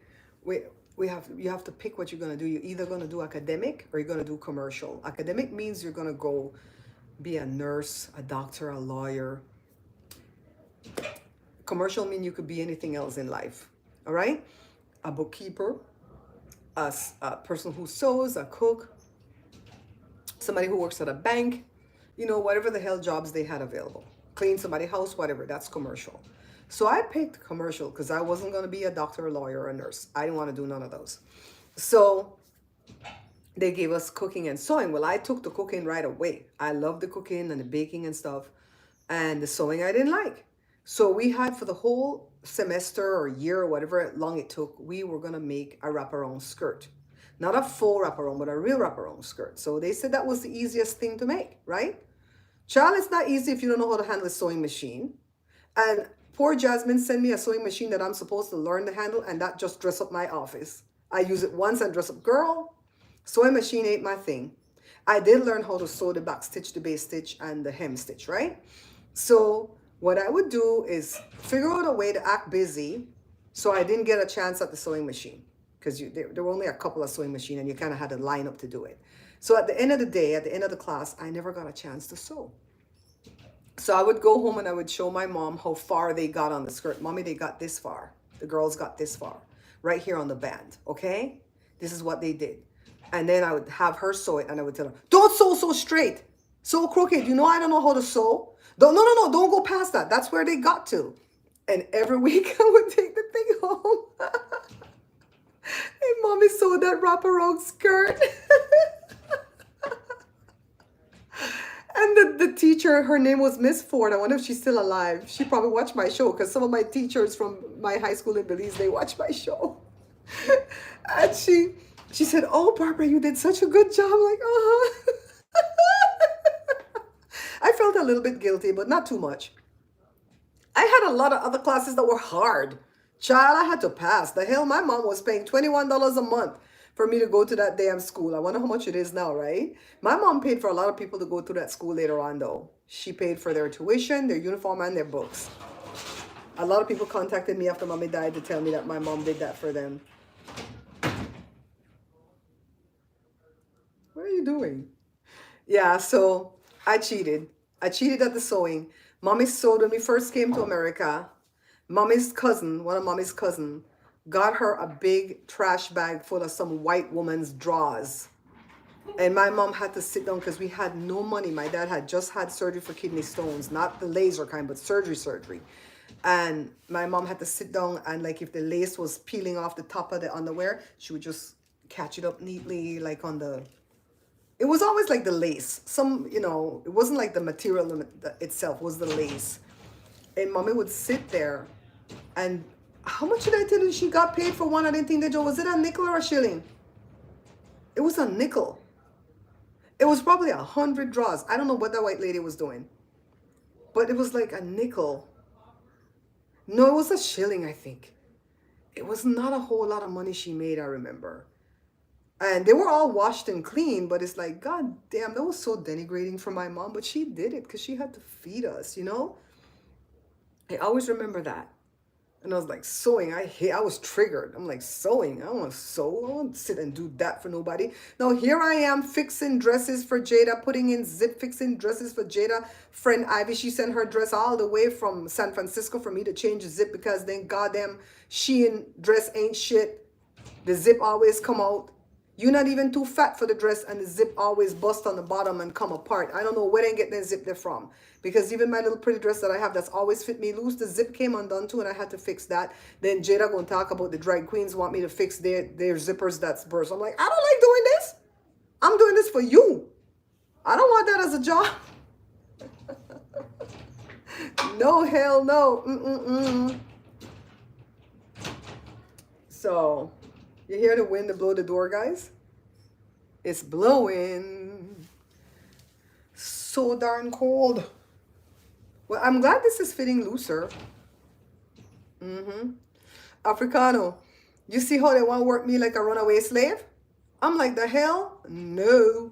You have to pick what you're going to do. You're either going to do academic or you're going to do commercial. Academic means you're going to go be a nurse, a doctor, a lawyer. Commercial means you could be anything else in life, all right? A bookkeeper, a person who sews, a cook, somebody who works at a bank, whatever the hell jobs they had available. Clean somebody's house, whatever, that's commercial. So I picked commercial because I wasn't going to be a doctor, a lawyer, or a nurse. I didn't want to do none of those. So they gave us cooking and sewing. Well, I took the cooking right away. I loved the cooking and the baking and stuff. And the sewing I didn't like. So we had, for the whole semester or year or whatever long it took, we were going to make a wraparound skirt. Not a full wraparound, but a real wraparound skirt. So they said that was the easiest thing to make, right? Child, it's not easy if you don't know how to handle a sewing machine. And poor Jasmine sent me a sewing machine that I'm supposed to learn to handle, and that just dress up my office. I use it once and dress up. Girl, sewing machine ain't my thing. I did learn how to sew the back stitch, the base stitch, and the hem stitch, right? So what I would do is figure out a way to act busy so I didn't get a chance at the sewing machine, because there were only a couple of sewing machines and you kind of had to line up to do it. So at the end of the day, at the end of the class, I never got a chance to sew. So I would go home and I would show my mom how far they got on the skirt. Mommy, they got this far. The girls got this far. Right here on the band, okay? This is what they did. And then I would have her sew it and I would tell her, don't sew so straight. So crooked. You know I don't know how to sew. No, don't go past that. That's where they got to. And every week I would take the thing home. And mommy sewed that wraparound skirt. And the teacher, her name was Miss Ford. I wonder if she's still alive. She probably watched my show because some of my teachers from my high school in Belize, they watch my show. And she said, oh, Barbara, you did such a good job. I'm like, uh-huh. I felt a little bit guilty, but not too much. I had a lot of other classes that were hard. Child, I had to pass. The hell, my mom was paying $21 a month for me to go to that damn school. I wonder how much it is now, right? My mom paid for a lot of people to go to that school later on, though. She paid for their tuition, their uniform, and their books. A lot of people contacted me after mommy died to tell me that my mom did that for them. What are you doing? Yeah, so I cheated. I cheated at the sewing. Mommy sewed when we first came to America. Mommy's cousin, one of mommy's cousin, got her a big trash bag full of some white woman's drawers. And my mom had to sit down because we had no money. My dad had just had surgery for kidney stones, not the laser kind, but surgery. And my mom had to sit down and like if the lace was peeling off the top of the underwear, she would just catch it up neatly like on the... It was always like the lace. It wasn't like the material itself, it was the lace. And mommy would sit there and how much did I tell you she got paid for one? I didn't think that, Joe. Was it a nickel or a shilling? It was a nickel. It was probably 100 draws. I don't know what that white lady was doing. But it was like a nickel. No, it was a shilling, I think. It was not a whole lot of money she made, I remember. And they were all washed and clean, but it's like, God damn, that was so denigrating for my mom. But she did it because she had to feed us, I always remember that. And I was like, sewing. I was triggered. I'm like, sewing. I don't want to sew. I don't want to sit and do that for nobody. Now here I am fixing dresses for Jada, putting in zip, fixing dresses for Jada. Friend Ivy, she sent her dress all the way from San Francisco for me to change the zip because then goddamn Shein dress ain't shit. The zip always come out. You're not even too fat for the dress and the zip always bust on the bottom and come apart. I don't know where they get the zip there from. Because even my little pretty dress that I have that's always fit me loose, the zip came undone too and I had to fix that. Then Jada gonna talk about the drag queens want me to fix their zippers that's burst. I'm like, I don't like doing this. I'm doing this for you. I don't want that as a job. No, hell no. So, you hear the wind to blow the door, guys? It's blowing. So darn cold. Well, I'm glad this is fitting looser. Africano. You see how they want to work me like a runaway slave? I'm like, the hell? No.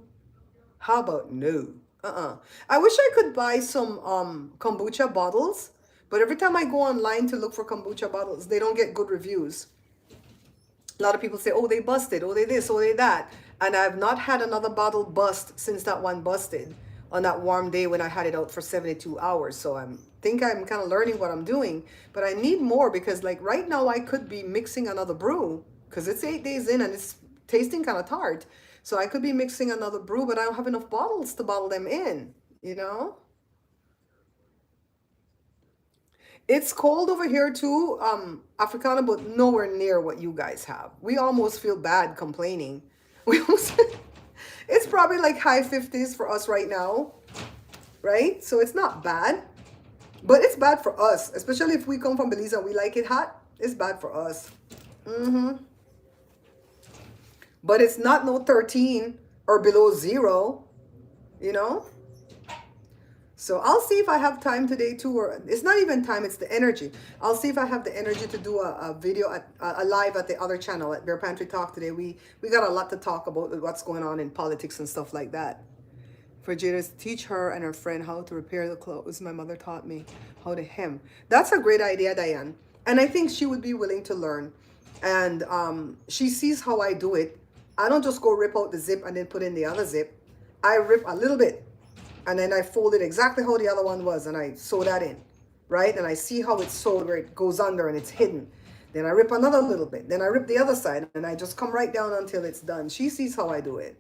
How about no? I wish I could buy some kombucha bottles. But every time I go online to look for kombucha bottles, they don't get good reviews. A lot of people say, oh, they busted, oh, they this, oh, they that. And I've not had another bottle bust since that one busted on that warm day when I had it out for 72 hours. So I think I'm kind of learning what I'm doing. But I need more because like right now I could be mixing another brew because it's 8 days in and it's tasting kind of tart. So I could be mixing another brew, but I don't have enough bottles to bottle them in, you know? It's cold over here too, Africana, but nowhere near what you guys have. We almost feel bad complaining. It's probably like high 50s for us right now, right? So it's not bad, but it's bad for us, especially if we come from Belize and we like it hot. It's bad for us. But it's not no 13 or below 0, you know? So I'll see if I have time today too, or it's not even time, it's the energy. I'll see if I have the energy to do a video, a live at the other channel at Bear Pantry Talk today. We got a lot to talk about with what's going on in politics and stuff like that. For Jada, teach her and her friend how to repair the clothes. My mother taught me how to hem. That's a great idea, Diane. And I think she would be willing to learn. And she sees how I do it. I don't just go rip out the zip and then put in the other zip. I rip a little bit. And then I fold it exactly how the other one was and I sew that in, right? And I see how it's sewed where it goes under and it's hidden. Then I rip another little bit. Then I rip the other side and I just come right down until it's done. She sees how I do it.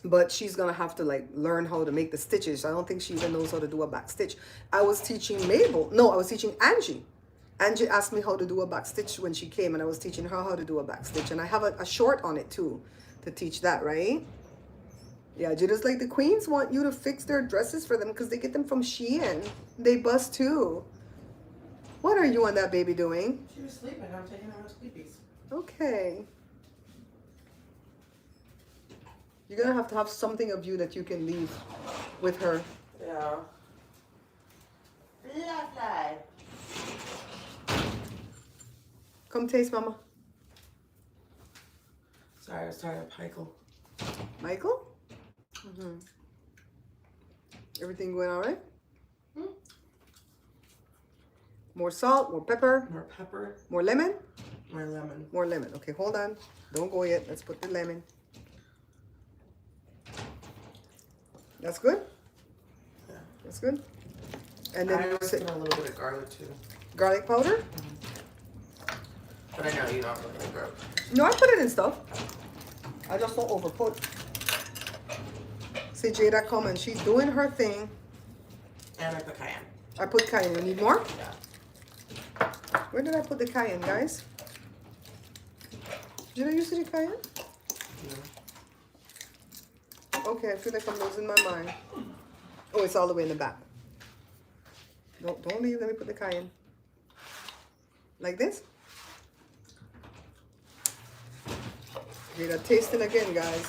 But she's going to have to like learn how to make the stitches. I don't think she even knows how to do a back stitch. I was teaching Mabel. No, I was teaching Angie. Angie asked me how to do a back stitch when she came and I was teaching her how to do a back stitch. And I have a short on it too to teach that, right? Yeah, just like the queens want you to fix their dresses for them because they get them from Shein. They bust too. What are you and that baby doing? She was sleeping. I'm taking her sleepies. Okay. You're going to have something of you that you can leave with her. Yeah. Lovely. Come taste, Mama. Sorry, I was talking to Michael. Michael? Everything going all right? More salt, more pepper, More pepper, more lemon? more lemon. More lemon. Okay, hold on. Don't go yet. Let's put the lemon. That's good? Yeah. That's good. And then I always put a little bit of garlic too. garlic powder? But I know you don't really like garlic. No, I put it in stuff. I just don't overput. See Jada come and she's doing her thing. And I put cayenne. I put cayenne. You need more? Yeah. Where did I put the cayenne, guys? Did I use the cayenne? Yeah. Okay, I feel like I'm losing my mind. Oh, it's all the way in the back. Don't leave. Let me put the cayenne. Like this. Jada tasting again, guys.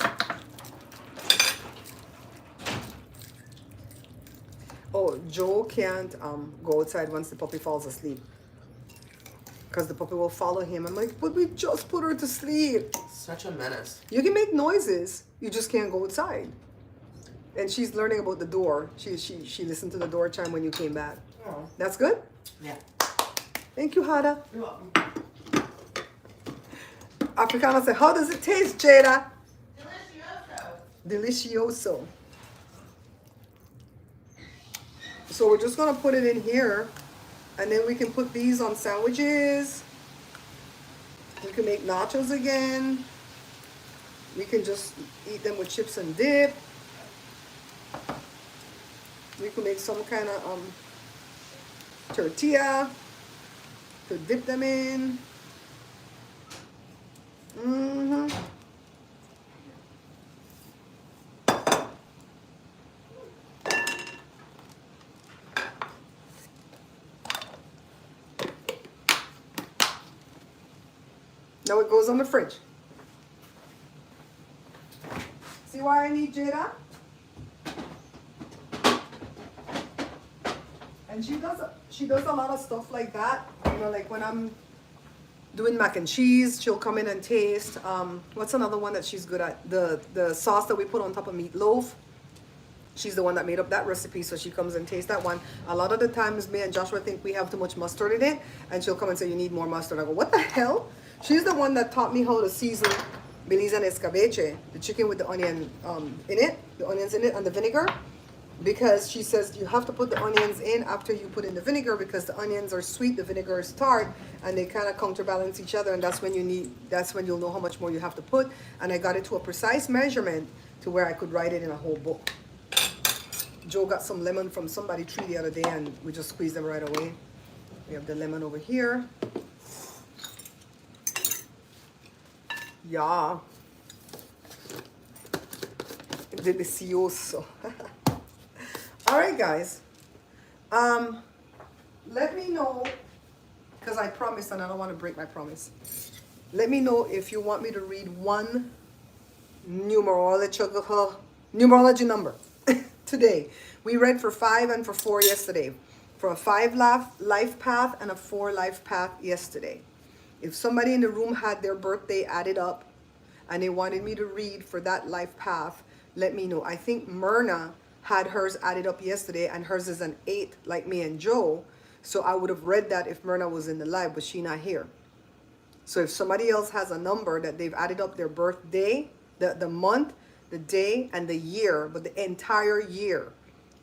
Oh, Joe can't go outside once the puppy falls asleep. Because the puppy will follow him. I'm like, but we just put her to sleep. Such a menace. You can make noises. You just can't go outside. And she's learning about the door. She listened to the door chime when you came back. Oh. That's good? Yeah. Thank you, Jada. You're welcome. Africana said, how does it taste, Jada? Delicioso. Delicioso. So we're just gonna put it in here, and then we can put these on sandwiches. We can make nachos again. We can just eat them with chips and dip. We can make some kind of tortilla to dip them in. Mm-hmm. Now it goes on the fridge. See why I need Jada? And she does a lot of stuff like that. You know, like when I'm doing mac and cheese, she'll come in and taste. What's another one that she's good at? The sauce that we put on top of meatloaf. She's the one that made up that recipe, so she comes and tastes that one. A lot of the times, me and Joshua think we have too much mustard in it, and she'll come and say, you need more mustard. I go, what the hell? She's the one that taught me how to season Belize and escabeche, the chicken with the onion in it, the onions in it, and the vinegar. Because she says you have to put the onions in after you put in the vinegar, because the onions are sweet, the vinegar is tart, and they kind of counterbalance each other, and that's when you'll know how much more you have to put. And I got it to a precise measurement to where I could write it in a whole book. Joe got some lemon from somebody tree the other day, and we just squeezed them right away. We have the lemon over here. Yeah. Delicioso. All right, guys. Let me know, because I promised and I don't want to break my promise. Let me know if you want me to read one numerology number today. We read for 5 and for 4 yesterday. For a 5 life path and a 4 life path yesterday. If somebody in the room had their birthday added up and they wanted me to read for that life path, let me know. I think Myrna had hers added up yesterday, and hers is an 8 like me and Joe. So I would have read that if Myrna was in the live, but she not here. So if somebody else has a number that they've added up their birthday, the month, the day, and the year, but the entire year.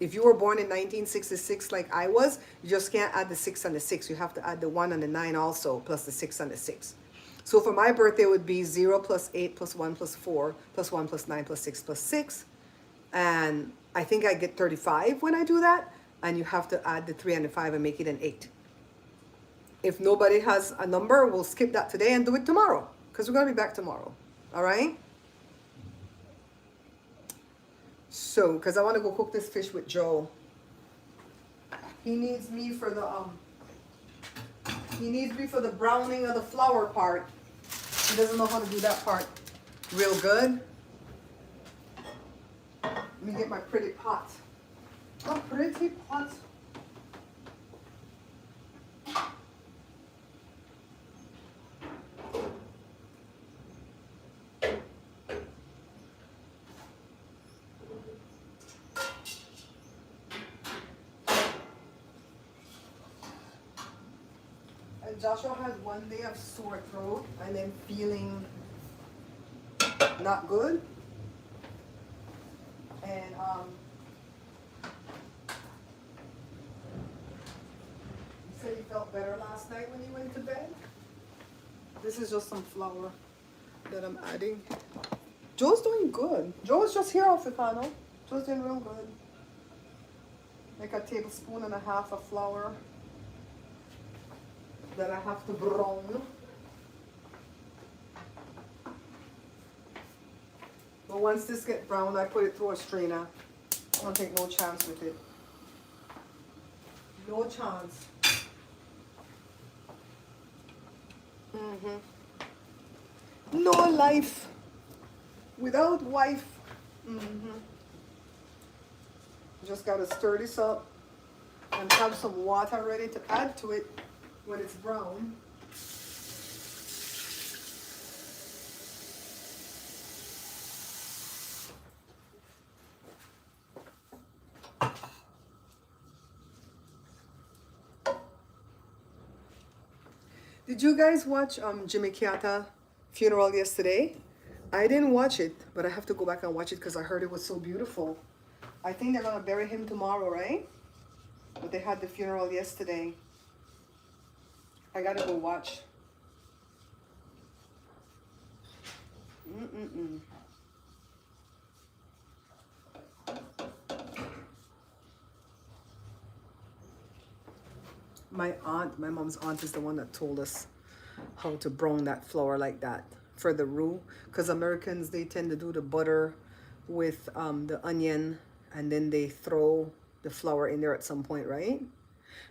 If you were born in 1966 like I was, you just can't add the 6 and the 6. You have to add the 1 and the 9 also, plus the 6 and the 6. So for my birthday, it would be 0 plus 8 plus 1 plus 4 plus 1 plus 9 plus 6 plus 6. And I think I get 35 when I do that. And you have to add the 3 and the 5 and make it an 8. If nobody has a number, we'll skip that today and do it tomorrow, because we're going to be back tomorrow. All right? So, because I want to go cook this fish with Joe. He needs me for the browning of the flour part. He doesn't know how to do that part real good. Let me get my pretty pot. Oh, pretty pot. Joshua had one day of sore throat and then feeling not good. And he said he felt better last night when he went to bed. This is just some flour that I'm adding. Joe's doing good. Joe is just here, Africano. Joe's doing real good. Like a tablespoon and a half of flour that I have to brown. But once this gets brown, I put it through a strainer. I don't take no chance with it. No chance. No life without wife. Just gotta stir this up and have some water ready to add to it when it's brown. Did you guys watch Jimmy Kiata funeral yesterday? I didn't watch it, but I have to go back and watch it because I heard it was so beautiful. I think they're gonna bury him tomorrow, right? But they had the funeral yesterday. I gotta go watch. Mm-mm-mm. My aunt, my mom's aunt is the one that told us how to brown that flour like that for the roux. Because Americans, they tend to do the butter with the onion and then they throw the flour in there at some point, right?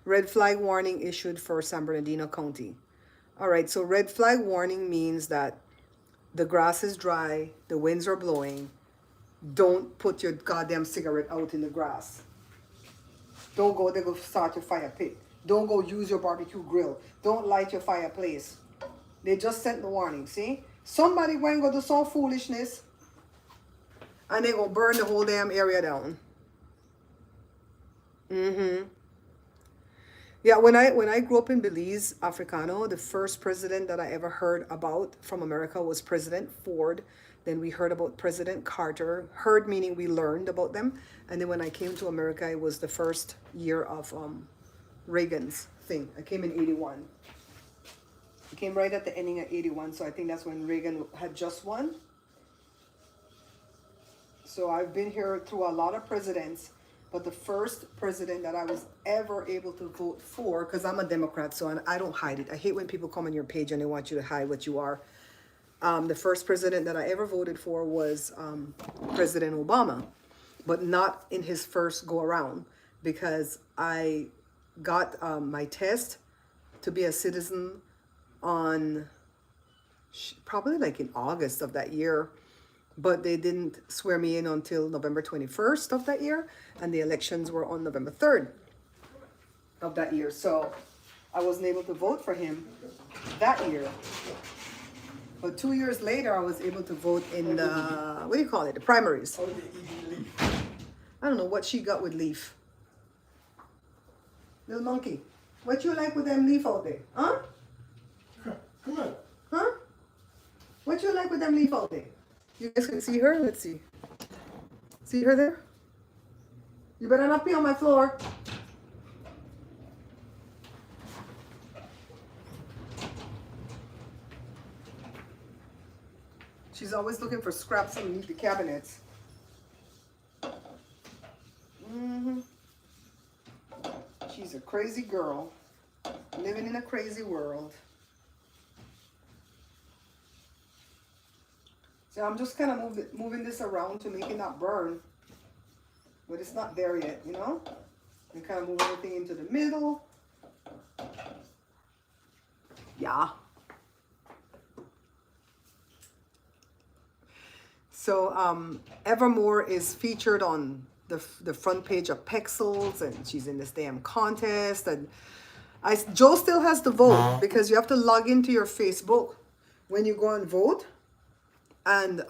Red flag warning issued for San Bernardino County. All right, so red flag warning means that the grass is dry, the winds are blowing. Don't put your goddamn cigarette out in the grass. Don't go there, go start your fire pit. Don't go use your barbecue grill. Don't light your fireplace. They just sent the warning, see? Somebody went and go do some foolishness and they go burn the whole damn area down. Yeah, when I grew up in Belize, Africano, the first president that I ever heard about from America was President Ford. Then we heard about President Carter. Heard meaning we learned about them. And then when I came to America, it was the first year of Reagan's thing. I came in 81. I came right at the ending of 81, so I think that's when Reagan had just won. So I've been here through a lot of presidents. But the first president that I was ever able to vote for, because I'm a Democrat, so I don't hide it. I hate when people come on your page and they want you to hide what you are. The first president that I ever voted for was President Obama, but not in his first go around, because I got my test to be a citizen on probably like in August of that year. But they didn't swear me in until November 21st of that year. And the elections were on November 3rd of that year. So I wasn't able to vote for him that year. But 2 years later, I was able to vote in the, what do you call it? The primaries. I don't know what she got with Leaf. Little monkey. What you like with them Leaf out there? Huh? Come on. Huh? What you like with them Leaf out there? You guys can see her? Let's see. See her there? You better not be on my floor. She's always looking for scraps underneath the cabinets. She's a crazy girl, living in a crazy world. So I'm just kind of moving this around to make it not burn. But it's not there yet, you know? And kind of move everything into the middle. Yeah. So Evermore is featured on the front page of Pexels, and she's in this damn contest. And Joe still has to vote because you have to log into your Facebook when you go and vote. And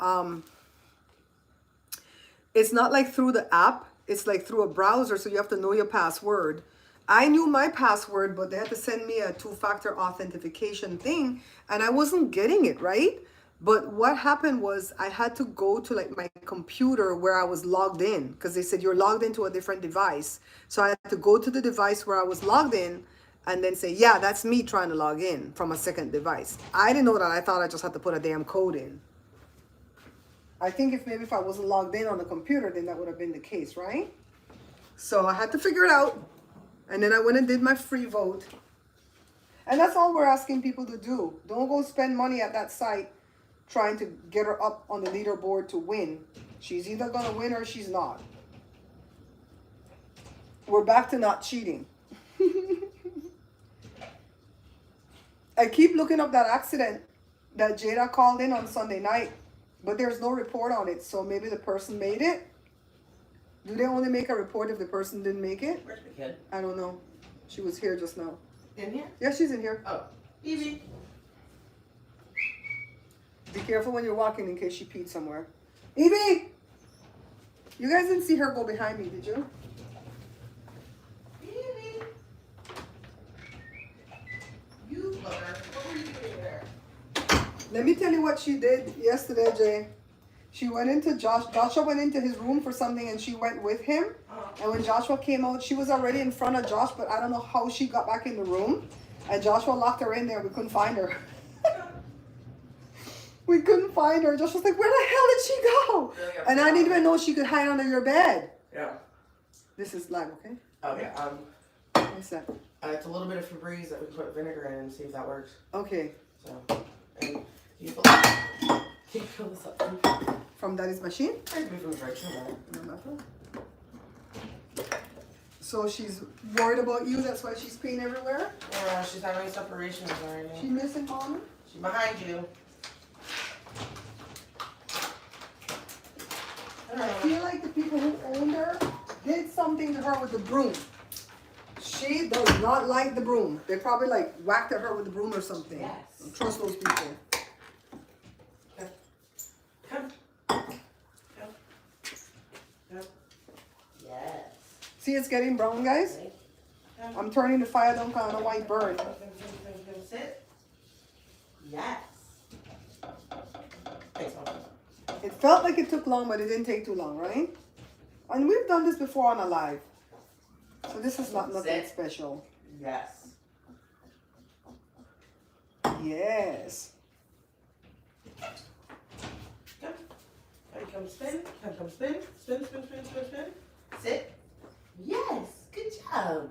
it's not like through the app, it's like through a browser, so you have to know your password. I knew my password, but they had to send me a two-factor authentication thing, and I wasn't getting it, right? But what happened was I had to go to like my computer where I was logged in, because they said you're logged into a different device. So I had to go to the device where I was logged in and then say, yeah, that's me trying to log in from a second device. I didn't know that. I thought I just had to put a damn code in. I think if I wasn't logged in on the computer, then that would have been the case, right? So I had to figure it out. And then I went and did my free vote. And that's all we're asking people to do. Don't go spend money at that site trying to get her up on the leaderboard to win. She's either going to win or she's not. We're back to not cheating. I keep looking up that accident that Jada called in on Sunday night. But there's no report on it, so maybe the person made it. Do they only make a report if the person didn't make it? Where's my kid? I don't know. She was here just now. In here? Yeah, she's in here. Oh, Evie. Be careful when you're walking in case she peed somewhere. Evie! You guys didn't see her go behind me, did you? Evie. You booger. What were you doing there? Let me tell you what she did yesterday, Jay. She went into Joshua went into his room for something and she went with him. And when Joshua came out, she was already in front of Josh, but I don't know how she got back in the room. And Joshua locked her in there. We couldn't find her. We couldn't find her. Josh was like, where the hell did she go? Really And I didn't even know she could hide under your bed. Yeah. This is live, okay? Okay. What's that? It's a little bit of Febreze that we put vinegar in and see if that works. Okay. So, and you fill this up. From Daddy's machine? I can be from the right show. No matter. So she's worried about you, that's why she's peeing everywhere? Yeah, she's having separations already. She missing mommy? She's behind you. I feel like the people who owned her did something to her with the broom. She does not like the broom. They probably like whacked at her with the broom or something. Yes. Don't trust those people. Come. Come. Come. Yes. See, it's getting brown, guys. I'm turning the fire down because I don't want it burned. Sit. Yes. Thanks, Mom. It felt like it took long, but it didn't take too long, right? And we've done this before on a live. So this is not nothing Sit. special. Yes. Yes. Come. Come spin. Come spin. Spin, spin, spin, spin, spin. Sit. Yes. Good job.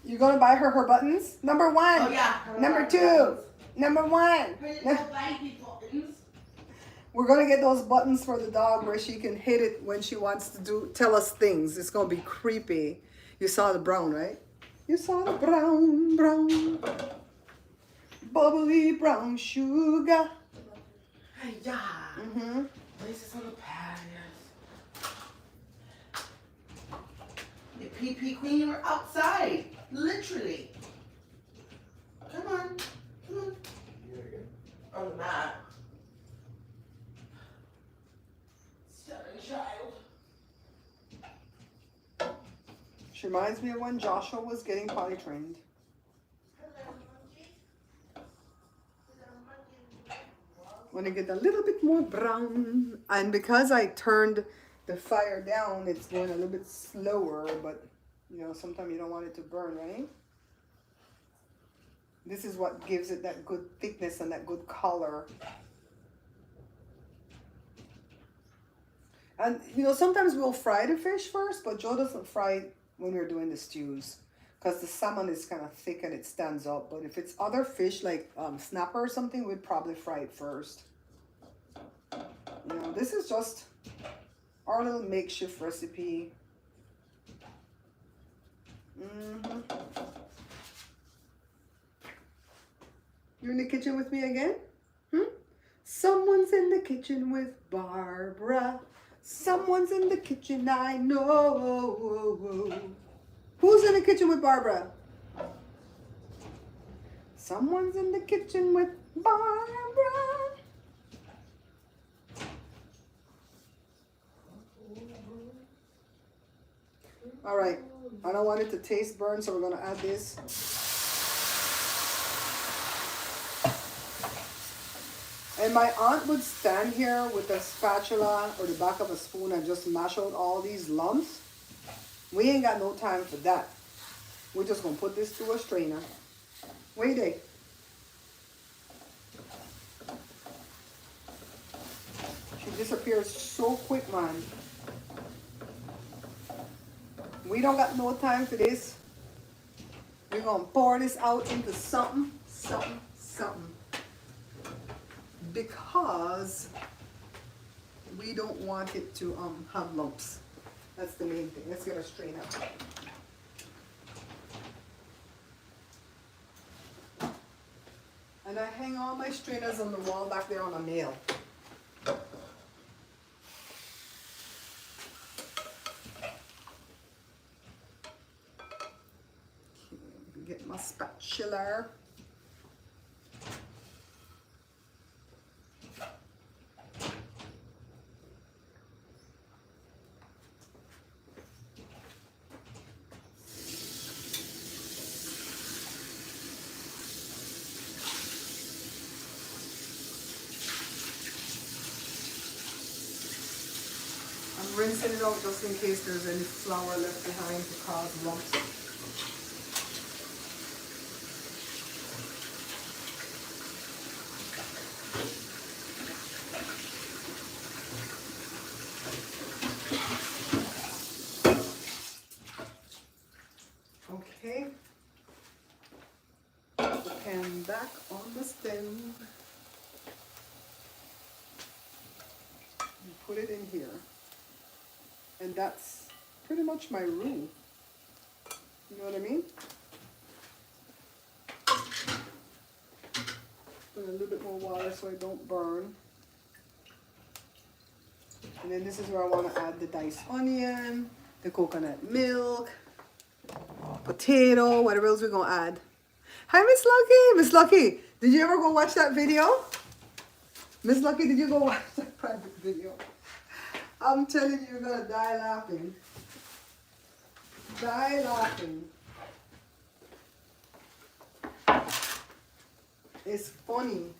You're gonna buy her buttons? Number one. Oh yeah. Number two. Number one. Her little baby buttons. We're gonna get those buttons for the dog where she can hit it when she wants to tell us things. It's gonna be creepy. You saw the brown, right? You saw the brown, bubbly brown sugar. Hey, yeah. Mm-hmm. Place this on the pad, yes. The PP queen, you were outside. Literally. Come on. Come on. On the mat. Stubborn child. She reminds me of when Joshua was getting potty trained. Want to get a little bit more brown, and because I turned the fire down, it's going a little bit slower, but you know, sometimes you don't want it to burn, right? This is what gives it that good thickness and that good color. And you know, sometimes we'll fry the fish first, but Joe doesn't fry it when we're doing the stews because the salmon is kind of thick and it stands up. But if it's other fish like snapper or something, we'd probably fry it first. You know, this is just our little makeshift recipe. Mm-hmm. You in the kitchen with me again? Someone's in the kitchen with Barbara. Someone's in the kitchen, I know. Who's in the kitchen with Barbara? Someone's in the kitchen with Barbara. All right, I don't want it to taste burnt, so we're gonna add this. And my aunt would stand here with a spatula or the back of a spoon and just mash out all these lumps. We ain't got no time for that. We're just gonna put this through a strainer. Wait a. She disappears so quick, man. We don't got no time for this. We're gonna pour this out into something. Because we don't want it to have lumps. That's the main thing. Let's get a strainer. And I hang all my strainers on the wall back there on a nail. Okay, get my spatula. rinsing it out just in case there's any flour left behind to cause lumps. Okay. Put the pan back on the stove. Put it in here, and that's pretty much my roux. You know what I mean? Put a little bit more water so it don't burn. And then this is where I want to add the diced onion, the coconut milk, potato, whatever else we're gonna add. Hi, Miss Lucky. Miss Lucky, did you ever go watch that video? Miss Lucky, did you go watch that private video? I'm telling you, you're gonna die laughing. Die laughing. It's funny.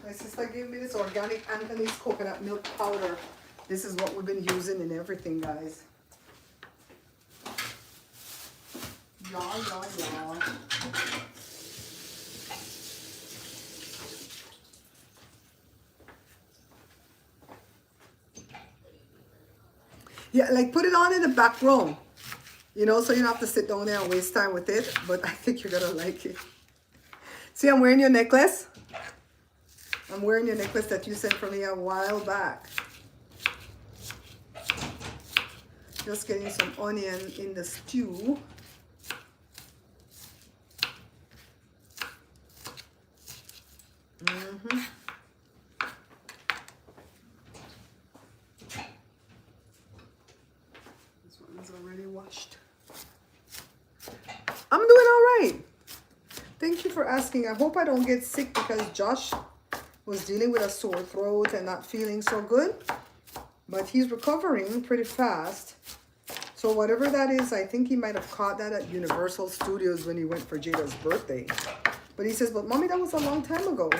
My sister gave me this organic Anthony's coconut milk powder. This is what we've been using in everything, guys. Yeah. Yeah, like put it on in the back room, you know, so you don't have to sit down there and waste time with it. But I think you're gonna like it. See, I'm wearing your necklace. I'm wearing your necklace that you sent for me a while back. Just getting some onion in the stew. This one is already washed. I'm doing all right. Thank you for asking. I hope I don't get sick because Josh was dealing with a sore throat and not feeling so good. But he's recovering pretty fast. So whatever that is, I think he might have caught that at Universal Studios when he went for Jada's birthday. But he says, but mommy, that was a long time ago.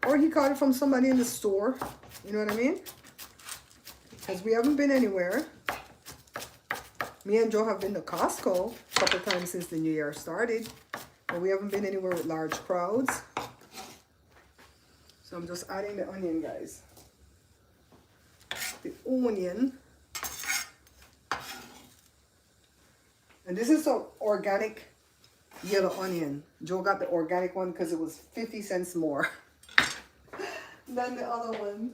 Or he caught it from somebody in the store. You know what I mean? Because we haven't been anywhere. Me and Joe have been to Costco a couple times since the new year started. But we haven't been anywhere with large crowds. So I'm just adding the onion, guys. The onion. And this is an organic yellow onion. Joe got the organic one because it was 50 cents more than the other one.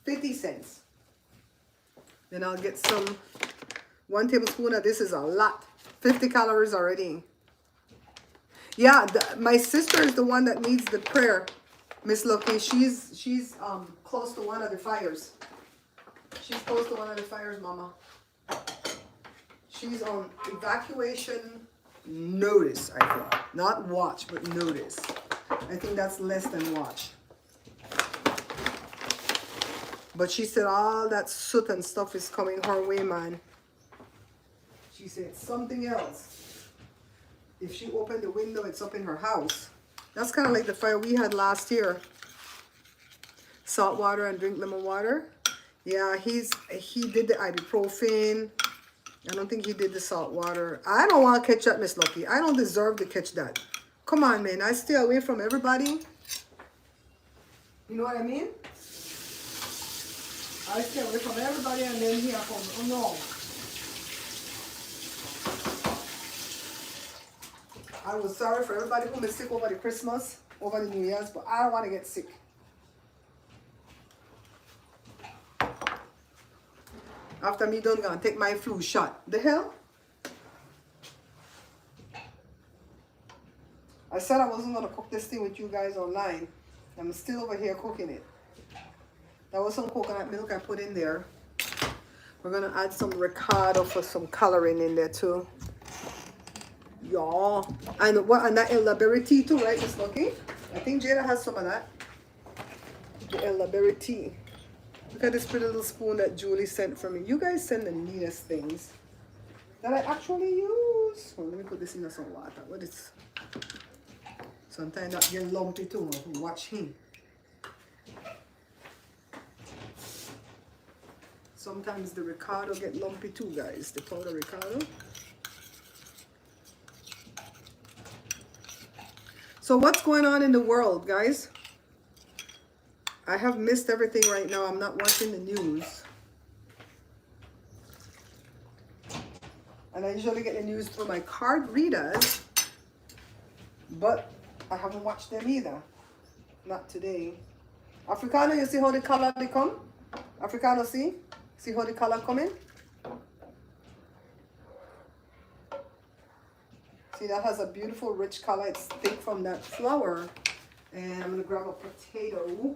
50 cents. Then I'll get some, 1 tablespoon of this is a lot. 50 calories already. Yeah, my sister is the one that needs the prayer. Miss Lucky, she's close to one of the fires. She's close to one of the fires, Mama. She's on evacuation notice, I think. Not watch, but notice. I think that's less than watch. But she said all that soot and stuff is coming her way, man. She said something else. If she opened the window, it's up in her house. That's kind of like the fire we had last year. Salt water and drink lemon water. Yeah, he did the ibuprofen. I don't think he did the salt water. I don't want to catch that, Miss Lucky. I don't deserve to catch that. Come on, man. I stay away from everybody. You know what I mean? I stay away from everybody and then here comes, oh no. I was sorry for everybody who was sick over the Christmas, over the New Year's, but I don't want to get sick. After me done gonna take my flu shot. The hell? I said I wasn't gonna cook this thing with you guys online. I'm still over here cooking it. That was some coconut milk I put in there. We're gonna add some ricotta for some coloring in there too. Yeah. And what, and that elderberry tea too, right, Miss Lucky? I think Jada has some of that. The elderberry tea. Look at this pretty little spoon that Julie sent for me. You guys send the neatest things that I actually use. Well, let me put this in some water. What is? Sometimes that get lumpy too. Watch him. Sometimes the Ricardo get lumpy too, guys. The powder Ricardo. So what's going on in the world, guys? I have missed everything right now. I'm not watching the news. And I usually get the news through my card readers. But I haven't watched them either. Not today. Africano, you see how the color they come? Africano, see? See how the color coming? See, that has a beautiful rich color. It's thick from that flour. And I'm going to grab a potato.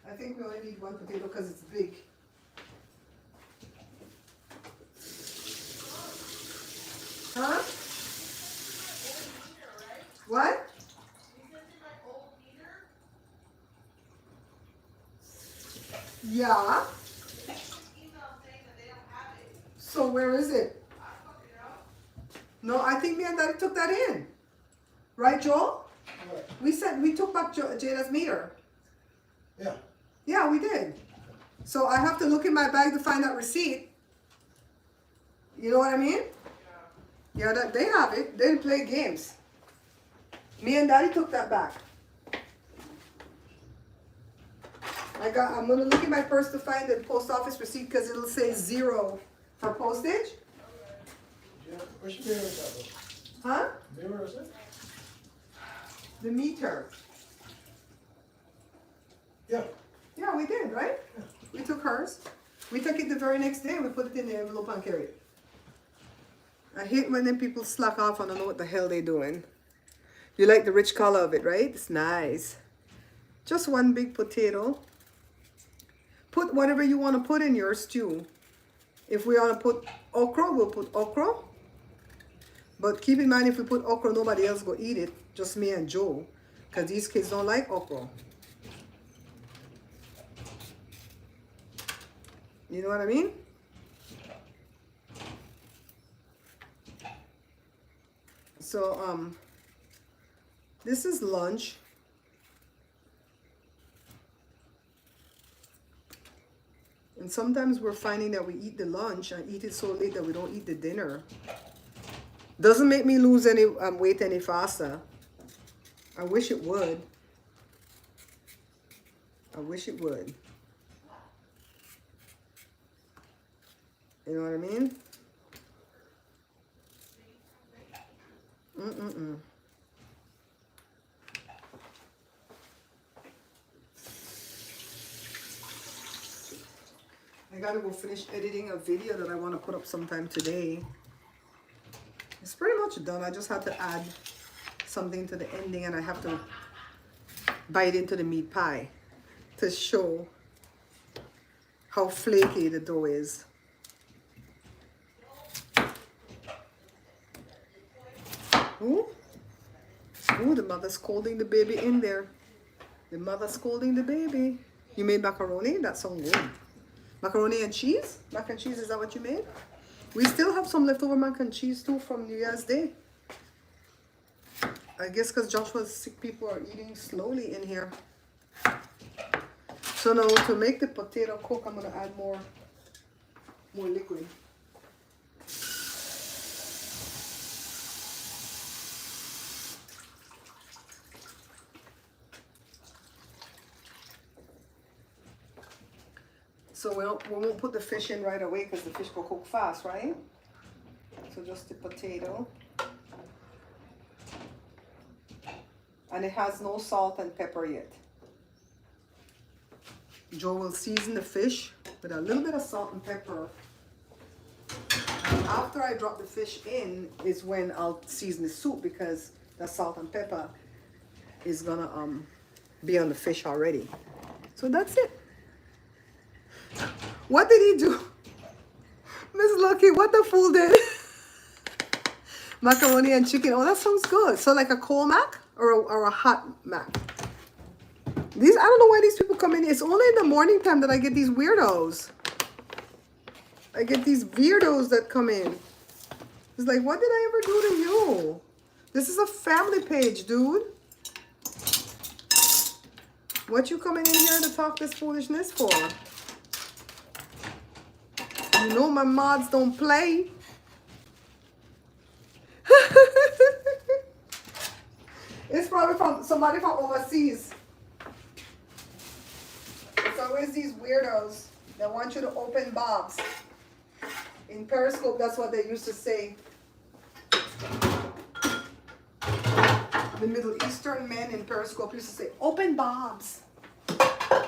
I think we only need one potato because it's big. Huh? What? Yeah. So where is it? No, I think me and Daddy took that in. Right, Joel? What? We took back Jada's meter. Yeah. Yeah, we did. So I have to look in my bag to find that receipt. You know what I mean? Yeah, that they have it. They didn't play games. Me and Daddy took that back. I'm gonna look in my purse to find the post office receipt because it'll say 0 for postage. Yeah. Where's your mirror is that? Huh? Mirror is it? The meter. Yeah. Yeah, we did, right? Yeah. We took hers. We took it the very next day and we put it in the envelope and carried it. I hate when them people slack off and don't know what the hell they doing. You like the rich color of it, right? It's nice. Just one big potato. Put whatever you want to put in your stew. If we want to put okra, we'll put okra. But keep in mind, if we put okra, nobody else go eat it. Just me and Joe. Because these kids don't like okra. You know what I mean? So, this is lunch. And sometimes we're finding that we eat the lunch and eat it so late that we don't eat the dinner. Doesn't make me lose any weight any faster. I wish it would. I wish it would. You know what I mean? I gotta go finish editing a video that I want to put up sometime today. It's pretty much done. I just had to add something to the ending and I have to bite into the meat pie to show how flaky the dough is. Ooh. Ooh, the mother's scolding the baby in there. The mother's scolding the baby. You made macaroni? That sounds good. Macaroni and cheese? Mac and cheese, is that what you made? We still have some leftover mac and cheese too from New Year's Day. I guess because Joshua's sick people are eating slowly in here. So now to make the potato cook, I'm going to add more liquid. So we won't put the fish in right away because the fish will cook fast, right? So just the potato. And it has no salt and pepper yet. Joe will season the fish with a little bit of salt and pepper. And after I drop the fish in is when I'll season the soup because the salt and pepper is gonna be on the fish already. So that's it. What did he do? Miss Lucky, what the fool did? Macaroni and chicken. Oh, that sounds good. So like a cold mac or a hot mac? These, I don't know why these people come in. It's only in the morning time that I get these weirdos. I get these weirdos that come in. It's like, what did I ever do to you? This is a family page, dude. What you coming in here to talk this foolishness for? You know my mods don't play. It's probably from somebody from overseas. It's always these weirdos that want you to open bobs. In Periscope, that's what they used to say. The Middle Eastern men in Periscope used to say, open bobs.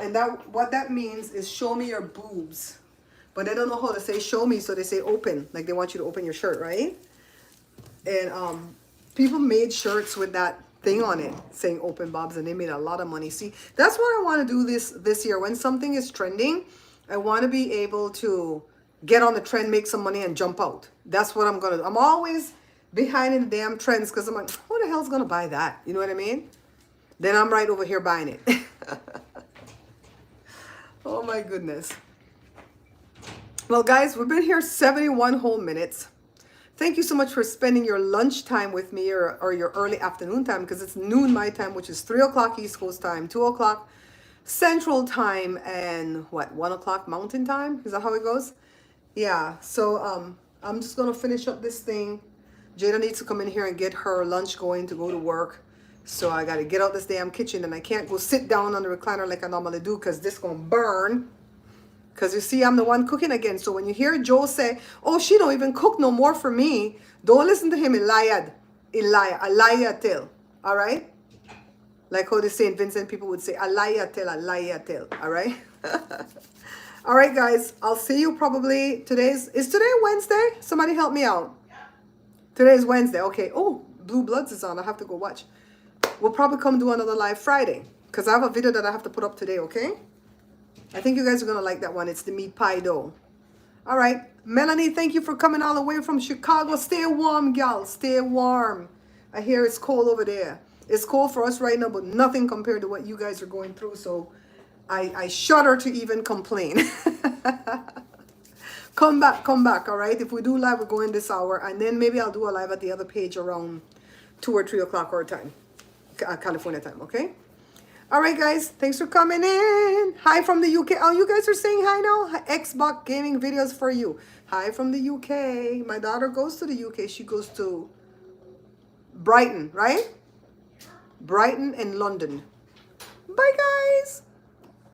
And that what that means is show me your boobs. But they don't know how to say show me, so they say open. Like they want you to open your shirt, right? And people made shirts with that thing on it saying open bobs, and they made a lot of money. See, that's what I want to do this year. When something is trending, I want to be able to get on the trend, make some money, and jump out. That's what I'm gonna do. I'm always behind in the damn trends because I'm like, who the hell's gonna buy that? You know what I mean? Then I'm right over here buying it. Oh my goodness. Well, guys, we've been here 71 whole minutes. Thank you so much for spending your lunchtime with me, or your early afternoon time, because it's noon my time, which is 3 o'clock East Coast time, 2 o'clock Central time, and what, 1 o'clock Mountain time? Is that how it goes? Yeah, so I'm just going to finish up this thing. Jada needs to come in here and get her lunch going to go to work. So I got to get out this damn kitchen, and I can't go sit down on the recliner like I normally do because this going to burn. Because you see, I'm the one cooking again. So when you hear Joe say, oh, she don't even cook no more for me, don't listen to him. Alaya tell. All right? Like how the St. Vincent people would say, alaya tell. All right? All right, guys. I'll see you probably is today Wednesday? Somebody help me out. Today is Wednesday. Okay. Oh, Blue Bloods is on. I have to go watch. We'll probably come do another live Friday because I have a video that I have to put up today, okay? I think you guys are going to like that one. It's the meat pie dough. All right. Melanie, thank you for coming all the way from Chicago. Stay warm, gal. Stay warm. I hear it's cold over there. It's cold for us right now, but nothing compared to what you guys are going through. So I shudder to even complain. Come back, all right? If we do live, we're going this hour. And then maybe I'll do a live at the other page around 2 or 3 o'clock our time. California time, okay? All right, guys. Thanks for coming in. Hi from the UK. Oh, you guys are saying hi now? Xbox gaming videos for you. Hi from the UK. My daughter goes to the UK. She goes to Brighton, right? Brighton and London. Bye, guys.